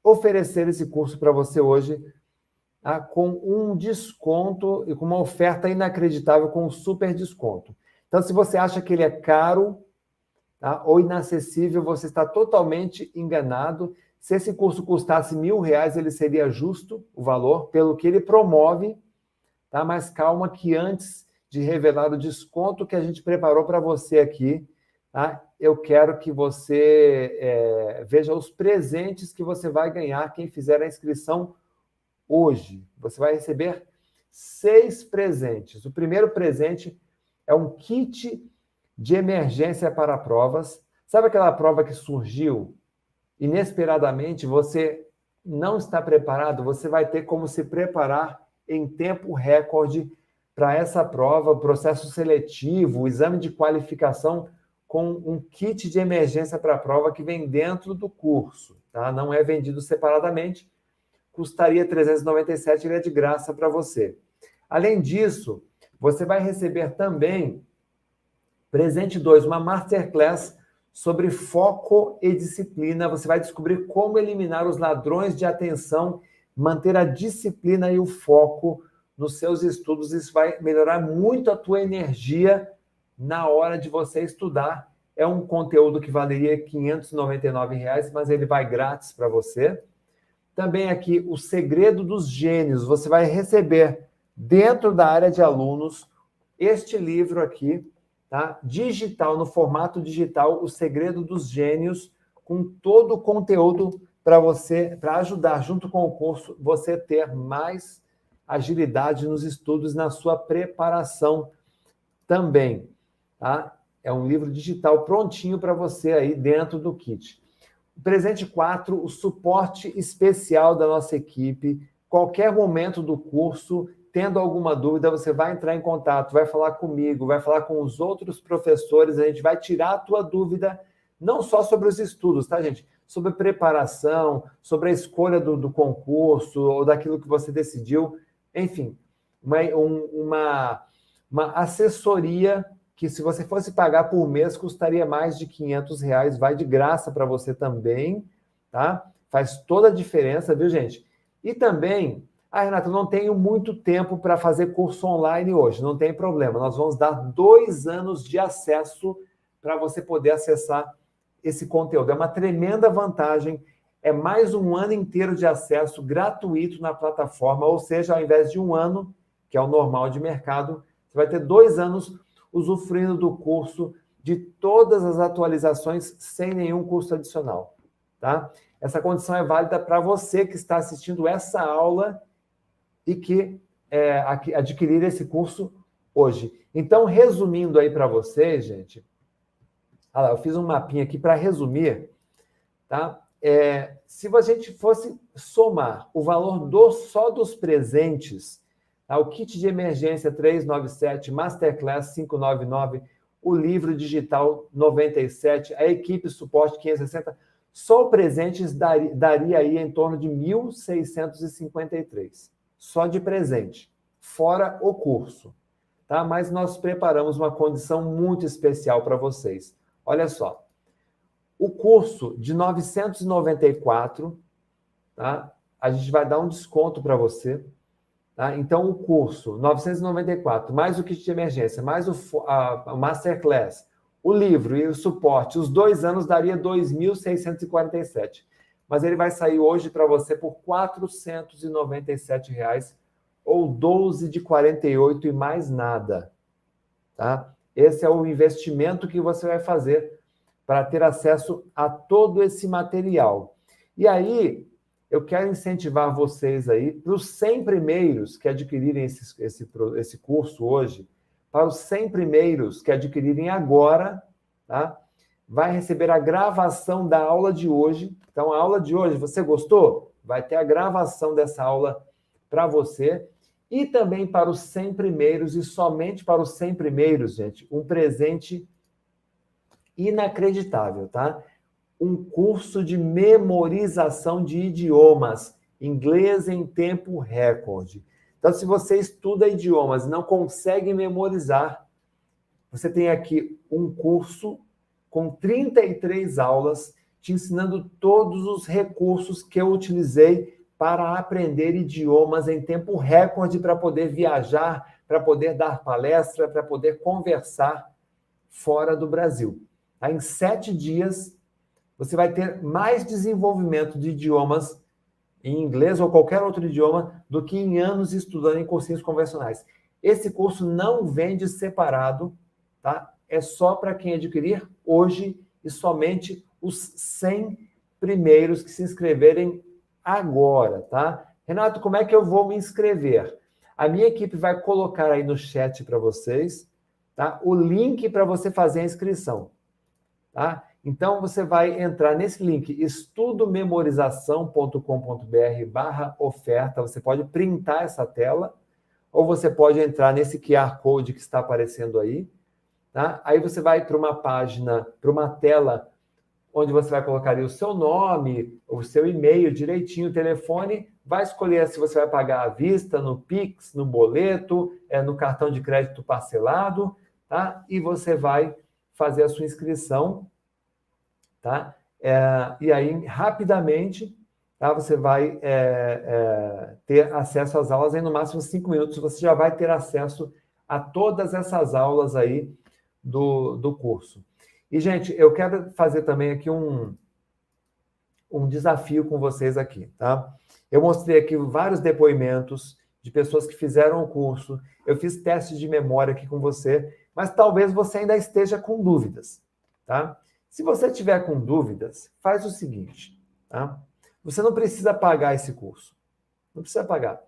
oferecer esse curso para você hoje, tá? Com um desconto e com uma oferta inacreditável, com um super desconto. Então, se você acha que ele é caro, tá, ou inacessível, você está totalmente enganado. Se esse curso custasse R$1.000, ele seria justo o valor, pelo que ele promove, tá? Mas calma que antes de revelar o desconto que a gente preparou para você aqui, tá? Eu quero que você veja os presentes que você vai ganhar quem fizer a inscrição hoje. Você vai receber 6 presentes. O primeiro presente é um kit de emergência para provas. Sabe aquela prova que surgiu inesperadamente, você não está preparado? Você vai ter como se preparar em tempo recorde para essa prova, o processo seletivo, o exame de qualificação, com um kit de emergência para a prova que vem dentro do curso, tá? Não é vendido separadamente, custaria R$397, ele é de graça para você. Além disso, você vai receber também, presente 2, uma masterclass sobre foco e disciplina. Você vai descobrir como eliminar os ladrões de atenção, manter a disciplina e o foco nos seus estudos. Isso vai melhorar muito a tua energia na hora de você estudar. É um conteúdo que valeria R$599, mas ele vai grátis para você. Também aqui, o Segredo dos Gênios. Você vai receber, dentro da área de alunos, este livro aqui, tá? Digital, no formato digital, O Segredo dos Gênios, com todo o conteúdo para você, para ajudar, junto com o curso, você ter mais agilidade nos estudos, na sua preparação também, tá? É um livro digital prontinho para você aí dentro do kit. Presente 4, o suporte especial da nossa equipe. Qualquer momento do curso, tendo alguma dúvida, você vai entrar em contato, vai falar comigo, vai falar com os outros professores, a gente vai tirar a tua dúvida, não só sobre os estudos, tá, gente? Sobre preparação, sobre a escolha do concurso, ou daquilo que você decidiu, enfim, uma assessoria que, se você fosse pagar por mês, custaria mais de R$500, vai de graça para você também, tá? Faz toda a diferença, viu, gente? E também, Renata, eu não tenho muito tempo para fazer curso online hoje, não tem problema. Nós vamos dar 2 anos de acesso para você poder acessar esse conteúdo. É uma tremenda vantagem, é mais 1 ano inteiro de acesso gratuito na plataforma, ou seja, ao invés de 1 ano, que é o normal de mercado, você vai ter 2 anos usufruindo do curso, de todas as atualizações, sem nenhum custo adicional, tá? Essa condição é válida para você que está assistindo essa aula e que adquirir esse curso hoje. Então, resumindo aí para vocês, gente, eu fiz um mapinha aqui para resumir, tá? Se a gente fosse somar o valor só dos presentes, tá? O kit de emergência 397, Masterclass 599, o livro digital 97, a equipe suporte 560, só presentes daria aí em torno de 1.653. Só de presente, fora o curso, tá? Mas nós preparamos uma condição muito especial para vocês. Olha só, o curso de 994, tá? A gente vai dar um desconto para você, tá? Então, o curso 994, mais o kit de emergência, mais a Masterclass, o livro e o suporte, os 2 anos daria 2.647. Mas ele vai sair hoje para você por R$ 497, ou 12 de 48 e mais nada, tá? Esse é o investimento que você vai fazer para ter acesso a todo esse material. E aí, eu quero incentivar vocês aí, para os 100 primeiros que adquirirem esse curso hoje, para os 100 primeiros que adquirirem agora, tá? Vai receber a gravação da aula de hoje. Então, a aula de hoje, você gostou? Vai ter a gravação dessa aula para você. E também para os 100 primeiros, e somente para os 100 primeiros, gente, um presente inacreditável, tá? Um curso de memorização de idiomas, inglês em tempo recorde. Então, se você estuda idiomas e não consegue memorizar, você tem aqui um curso com 33 aulas, te ensinando todos os recursos que eu utilizei para aprender idiomas em tempo recorde, para poder viajar, para poder dar palestra, para poder conversar fora do Brasil. Tá? Em 7 dias, você vai ter mais desenvolvimento de idiomas em inglês ou qualquer outro idioma do que em anos estudando em cursinhos convencionais. Esse curso não vende separado, tá? É só para quem adquirir hoje e somente os 100 primeiros que se inscreverem agora, tá? Renato, como é que eu vou me inscrever? A minha equipe vai colocar aí no chat para vocês, tá? O link para você fazer a inscrição, tá? Então, você vai entrar nesse link, estudomemorização.com.br/oferta. Você pode printar essa tela, ou você pode entrar nesse QR Code que está aparecendo aí, tá? Aí você vai para uma página, para uma tela, onde você vai colocar aí o seu nome, o seu e-mail direitinho, o telefone, vai escolher se você vai pagar à vista, no Pix, no boleto, no cartão de crédito parcelado, tá? E você vai fazer a sua inscrição, tá? E aí, rapidamente, tá? Você vai ter acesso às aulas em no máximo 5 minutos. Você já vai ter acesso a todas essas aulas aí do curso. E, gente, eu quero fazer também aqui um desafio com vocês aqui, tá? Eu mostrei aqui vários depoimentos de pessoas que fizeram o curso. Eu fiz testes de memória aqui com você, mas talvez você ainda esteja com dúvidas, tá? Se você tiver com dúvidas, faz o seguinte, tá? Você não precisa pagar esse curso. Não precisa pagar.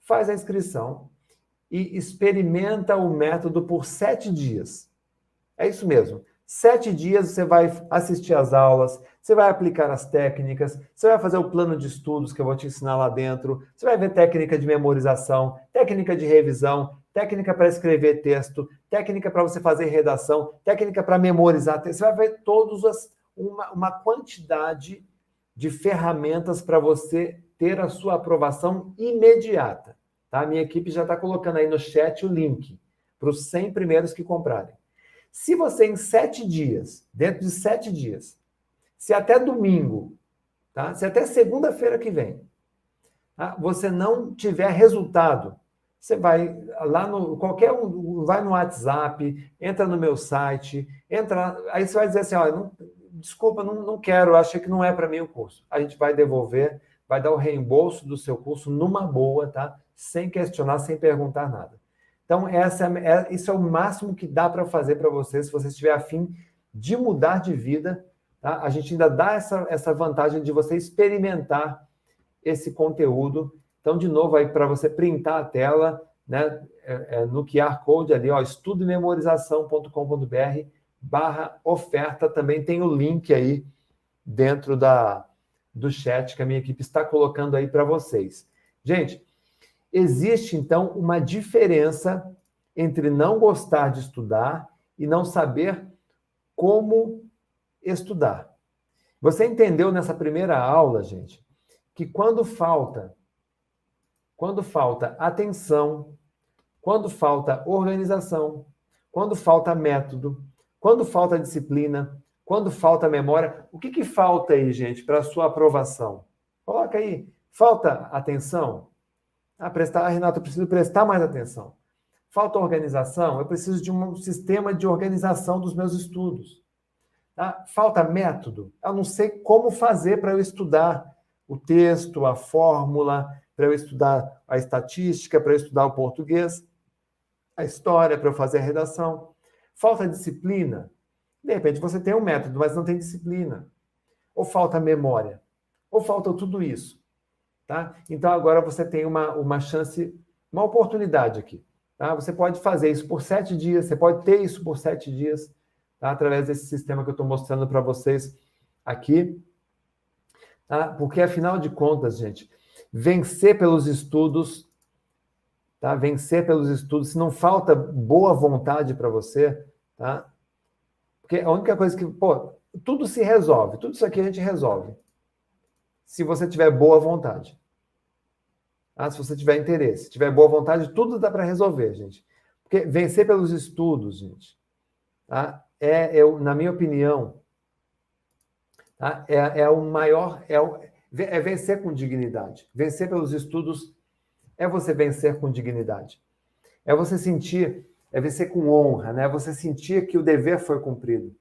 Faz a inscrição e experimenta o método por 7 dias. É isso mesmo. 7 dias você vai assistir às aulas, você vai aplicar as técnicas, você vai fazer o plano de estudos que eu vou te ensinar lá dentro, você vai ver técnica de memorização, técnica de revisão, técnica para escrever texto, técnica para você fazer redação, técnica para memorizar texto. Você vai ver uma quantidade de ferramentas para você ter a sua aprovação imediata. Tá? A minha equipe já está colocando aí no chat o link para os 100 primeiros que comprarem. Se você em 7 dias, dentro de 7 dias, se até domingo tá? Se até segunda-feira que vem, tá? Você não tiver resultado, você vai lá no qualquer um, vai no WhatsApp, entra no meu site, entra, aí você vai dizer assim, olha, desculpa, não quero, achei que não é para mim o curso. A gente vai devolver, vai dar o reembolso do seu curso numa boa, tá? Sem questionar, sem perguntar nada. Então, isso é o máximo que dá para fazer para você, se você estiver afim de mudar de vida, tá? A gente ainda dá essa vantagem de você experimentar esse conteúdo. Então, de novo, aí para você printar a tela, né, no QR Code ali, ó, estudomemorização.com.br/oferta. Também tem o link aí dentro do chat que a minha equipe está colocando aí para vocês. Gente, existe, então, uma diferença entre não gostar de estudar e não saber como estudar. Você entendeu nessa primeira aula, gente, que quando falta atenção, quando falta organização, quando falta método, quando falta disciplina, quando falta memória, o que falta aí, gente, para a sua aprovação? Coloca aí. Falta atenção? Renato, eu preciso prestar mais atenção. Falta organização? Eu preciso de um sistema de organização dos meus estudos. Tá? Falta método? Eu não sei como fazer para eu estudar o texto, a fórmula, para eu estudar a estatística, para eu estudar o português, a história, para eu fazer a redação. Falta disciplina? De repente você tem um método, mas não tem disciplina. Ou falta memória? Ou falta tudo isso? Tá? Então agora você tem uma chance, uma oportunidade aqui. Tá? Você pode fazer isso por 7 dias, você pode ter isso por 7 dias, tá? Através desse sistema que eu estou mostrando para vocês aqui. Tá? Porque, afinal de contas, gente, vencer pelos estudos, tá? Vencer pelos estudos, se não falta boa vontade para você, tá? Porque a única coisa que, tudo se resolve, tudo isso aqui a gente resolve. Se você tiver boa vontade. Tá? Se você tiver interesse, tiver boa vontade, tudo dá para resolver, gente. Porque vencer pelos estudos, gente, tá? Na minha opinião, tá? O maior, é vencer com dignidade. Vencer pelos estudos é você vencer com dignidade. É você sentir, é vencer com honra, né? É você sentir que o dever foi cumprido.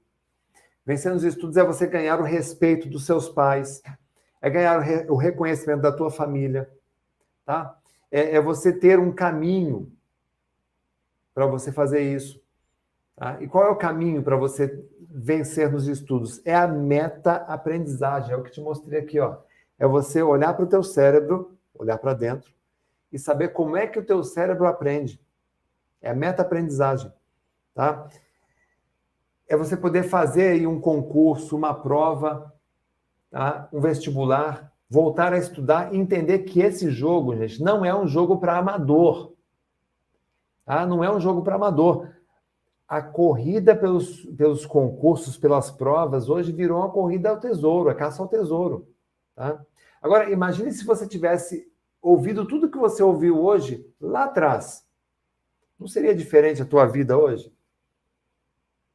Vencer nos estudos é você ganhar o respeito dos seus pais, é ganhar o reconhecimento da tua família, tá? É você ter um caminho para você fazer isso. Tá? E qual é o caminho para você vencer nos estudos? É a meta-aprendizagem, é o que te mostrei aqui, ó. É você olhar para o teu cérebro, olhar para dentro, e saber como é que o teu cérebro aprende. É a meta-aprendizagem, tá? É você poder fazer aí um concurso, uma prova, tá? Um vestibular, voltar a estudar e entender que esse jogo, gente, não é um jogo para amador. Tá? Não é um jogo para amador. A corrida pelos concursos, pelas provas, hoje virou uma corrida ao tesouro, a caça ao tesouro. Tá? Agora, imagine se você tivesse ouvido tudo que você ouviu hoje lá atrás. Não seria diferente a tua vida hoje?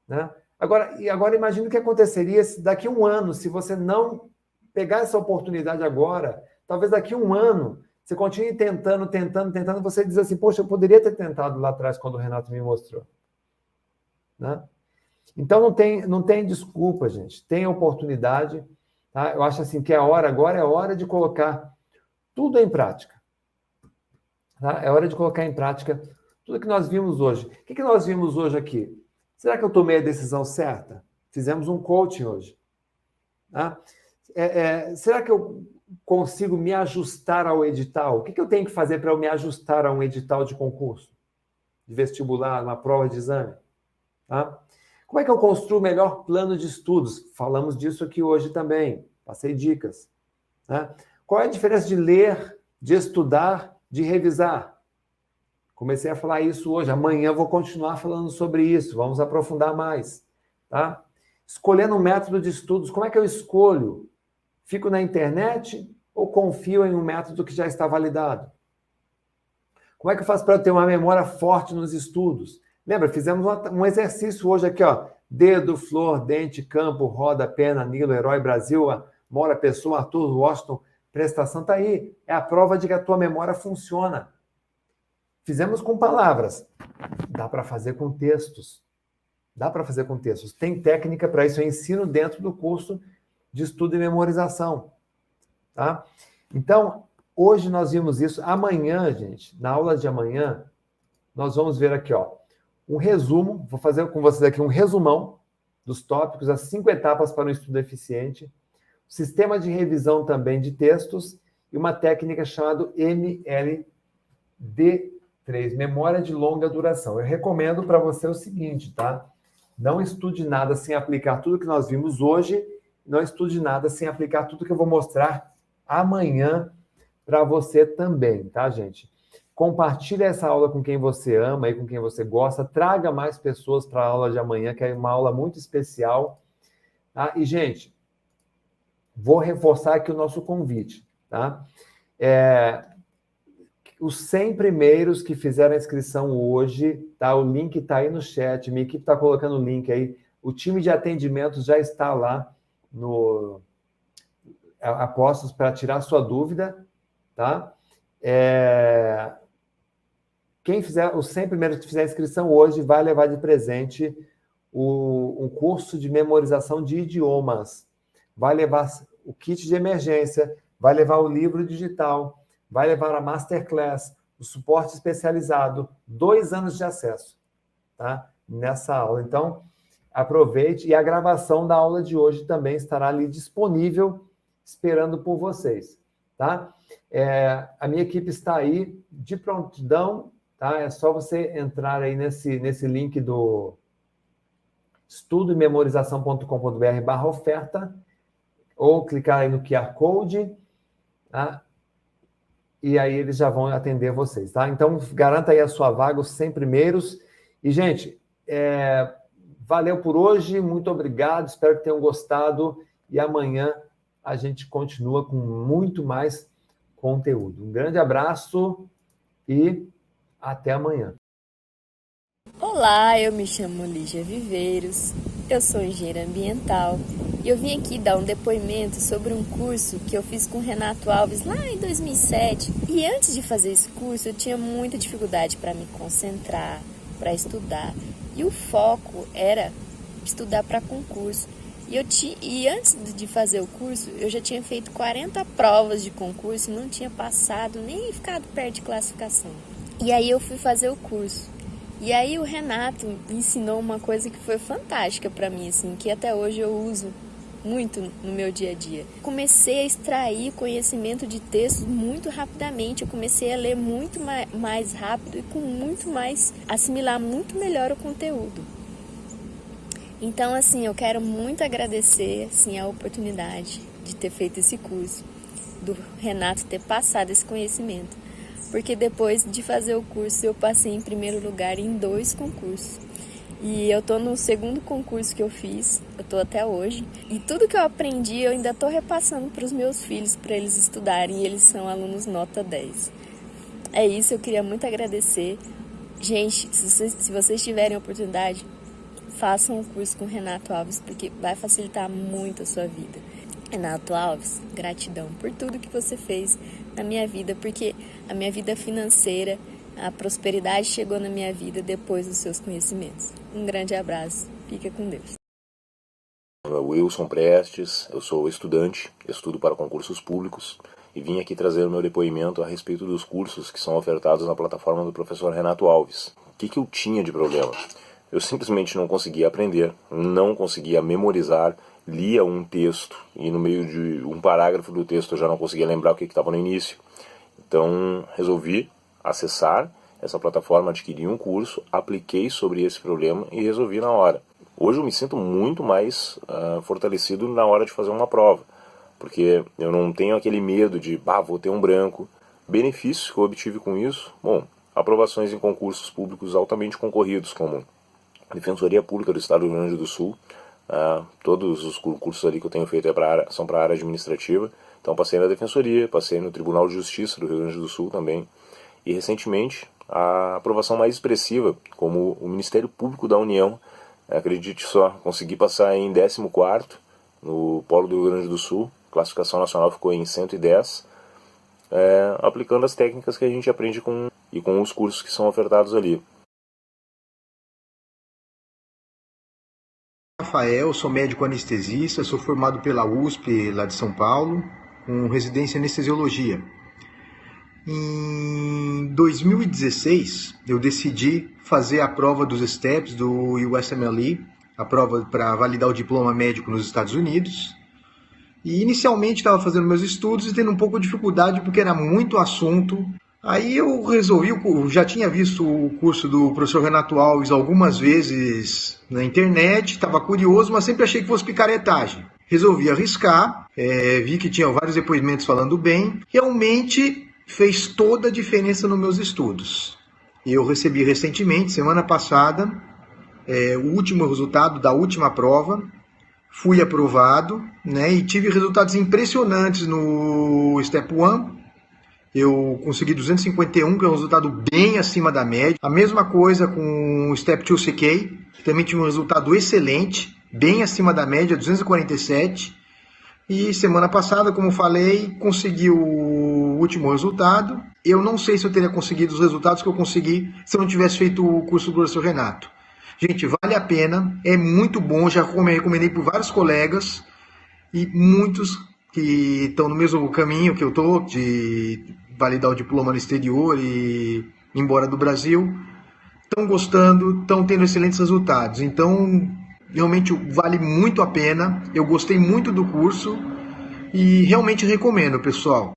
Né? Agora imagine o que aconteceria se daqui a um ano, se você não pegar essa oportunidade agora, talvez daqui a um ano, você continue tentando, você diz assim, poxa, eu poderia ter tentado lá atrás quando o Renato me mostrou. Né? Então não tem desculpa, gente. Tem oportunidade. Tá? Eu acho assim que agora é hora de colocar tudo em prática. Tá? É hora de colocar em prática tudo que nós vimos hoje. O que nós vimos hoje aqui? Será que eu tomei a decisão certa? Fizemos um coaching hoje. Tá? Será que eu consigo me ajustar ao edital? O que eu tenho que fazer para eu me ajustar a um edital de concurso? De vestibular, uma prova de exame? Tá? Como é que eu construo o melhor plano de estudos? Falamos disso aqui hoje também. Passei dicas. Tá? Qual é a diferença de ler, de estudar, de revisar? Comecei a falar isso hoje. Amanhã vou continuar falando sobre isso. Vamos aprofundar mais. Tá? Escolhendo um método de estudos. Como é que eu escolho? Fico na internet ou confio em um método que já está validado? Como é que eu faço para eu ter uma memória forte nos estudos? Lembra, fizemos um exercício hoje aqui, ó. Dedo, flor, dente, campo, roda, pena, Nilo, herói, Brasil, Mora Pessoa, Arthur Washington, prestação está aí. É a prova de que a tua memória funciona. Fizemos com palavras. Dá para fazer com textos. Dá para fazer com textos. Tem técnica para isso. Eu ensino dentro do curso de estudo e memorização. Tá? Então, hoje nós vimos isso. Amanhã, gente, na aula de amanhã, nós vamos ver aqui, ó, um resumo. Vou fazer com vocês aqui um resumão dos tópicos, as 5 etapas para um estudo eficiente, sistema de revisão também de textos e uma técnica chamada MLD3, memória de longa duração. Eu recomendo para você o seguinte, tá? Não estude nada sem aplicar tudo que nós vimos hoje, não estude nada sem aplicar tudo que eu vou mostrar amanhã para você também, tá, gente? Compartilhe essa aula com quem você ama e com quem você gosta. Traga mais pessoas para a aula de amanhã, que é uma aula muito especial. Tá? E, gente, vou reforçar aqui o nosso convite. Tá? Os 100 primeiros que fizeram a inscrição hoje, tá? O link está aí no chat. Minha equipe está colocando o link aí. O time de atendimentos já está lá a postos para tirar sua dúvida. Tá? Quem fizer, os 100 primeiros que fizer a inscrição hoje vai levar de presente um curso de memorização de idiomas. Vai levar o kit de emergência, vai levar o livro digital, vai levar a masterclass, o suporte especializado, 2 anos de acesso, tá? Nessa aula. Então, aproveite. E a gravação da aula de hoje também estará ali disponível, esperando por vocês, tá? A minha equipe está aí de prontidão. Tá? É só você entrar aí nesse link do estudomemorização.com.br/oferta ou clicar aí no QR Code, tá? E aí eles já vão atender vocês, tá? Então, garanta aí a sua vaga, os 100 primeiros. E, gente, valeu por hoje, muito obrigado, espero que tenham gostado e amanhã a gente continua com muito mais conteúdo. Um grande abraço e até amanhã. Olá, eu me chamo Lígia Viveiros, eu sou engenheira ambiental e eu vim aqui dar um depoimento sobre um curso que eu fiz com o Renato Alves lá em 2007. E antes de fazer esse curso, eu tinha muita dificuldade para me concentrar, para estudar. E o foco era estudar para concurso. E antes de fazer o curso, eu já tinha feito 40 provas de concurso e não tinha passado nem ficado perto de classificação. E aí eu fui fazer o curso. E aí o Renato ensinou uma coisa que foi fantástica para mim, assim, que até hoje eu uso muito no meu dia a dia. Comecei a extrair conhecimento de textos muito rapidamente. Eu comecei a ler muito mais rápido e com muito mais, assimilar muito melhor o conteúdo. Então, assim, eu quero muito agradecer, assim, a oportunidade de ter feito esse curso, do Renato ter passado esse conhecimento. Porque depois de fazer o curso, eu passei em primeiro lugar em 2 concursos. E eu tô no 2º concurso que eu fiz, eu tô até hoje. E tudo que eu aprendi, eu ainda tô repassando para os meus filhos, para eles estudarem, e eles são alunos nota 10. É isso, eu queria muito agradecer. Gente, se vocês tiverem a oportunidade, façam um curso com o Renato Alves, porque vai facilitar muito a sua vida. Renato Alves, gratidão por tudo que você fez na minha vida, porque a minha vida financeira, a prosperidade chegou na minha vida depois dos seus conhecimentos. Um grande abraço, fica com Deus. Wilson Prestes, eu sou estudante, estudo para concursos públicos e vim aqui trazer o meu depoimento a respeito dos cursos que são ofertados na plataforma do professor Renato Alves. O que eu tinha de problema? Eu simplesmente não conseguia aprender, não conseguia memorizar, lia um texto e no meio de um parágrafo do texto eu já não conseguia lembrar o que estava no início. Então resolvi acessar essa plataforma, adquiri um curso, apliquei sobre esse problema e resolvi na hora. Hoje eu me sinto muito mais fortalecido na hora de fazer uma prova, porque eu não tenho aquele medo de, vou ter um branco. Benefícios que eu obtive com isso, bom, aprovações em concursos públicos altamente concorridos, como a Defensoria Pública do Estado do Rio Grande do Sul. Todos os concursos ali que eu tenho feito são para a área administrativa. Então passei na Defensoria, passei no Tribunal de Justiça do Rio Grande do Sul também. E recentemente a aprovação mais expressiva, como o Ministério Público da União. Acredite só, consegui passar em 14º no Polo do Rio Grande do Sul. A classificação nacional ficou em 110, aplicando as técnicas que a gente aprende com os cursos que são ofertados ali. Rafael, sou médico anestesista, sou formado pela USP, lá de São Paulo, com residência em anestesiologia. Em 2016, eu decidi fazer a prova dos STEPS do USMLE, a prova para validar o diploma médico nos Estados Unidos. E inicialmente estava fazendo meus estudos e tendo um pouco de dificuldade porque era muito assunto. Aí eu resolvi, já tinha visto o curso do professor Renato Alves algumas vezes na internet, estava curioso, mas sempre achei que fosse picaretagem. Resolvi arriscar, vi que tinha vários depoimentos falando bem. Realmente fez toda a diferença nos meus estudos. Eu recebi recentemente, semana passada, o último resultado da última prova. Fui aprovado, né, e tive resultados impressionantes no Step 1. Eu consegui 251, que é um resultado bem acima da média. A mesma coisa com o Step 2 CK, que também tive um resultado excelente, bem acima da média, 247. E semana passada, como falei, consegui o último resultado. Eu não sei se eu teria conseguido os resultados que eu consegui se eu não tivesse feito o curso do professor Renato. Gente, vale a pena, é muito bom, já recomendei por vários colegas e muitos que estão no mesmo caminho que eu estou, de validar o diploma no exterior e ir embora do Brasil, estão gostando, estão tendo excelentes resultados. Então, realmente vale muito a pena, eu gostei muito do curso e realmente recomendo, pessoal.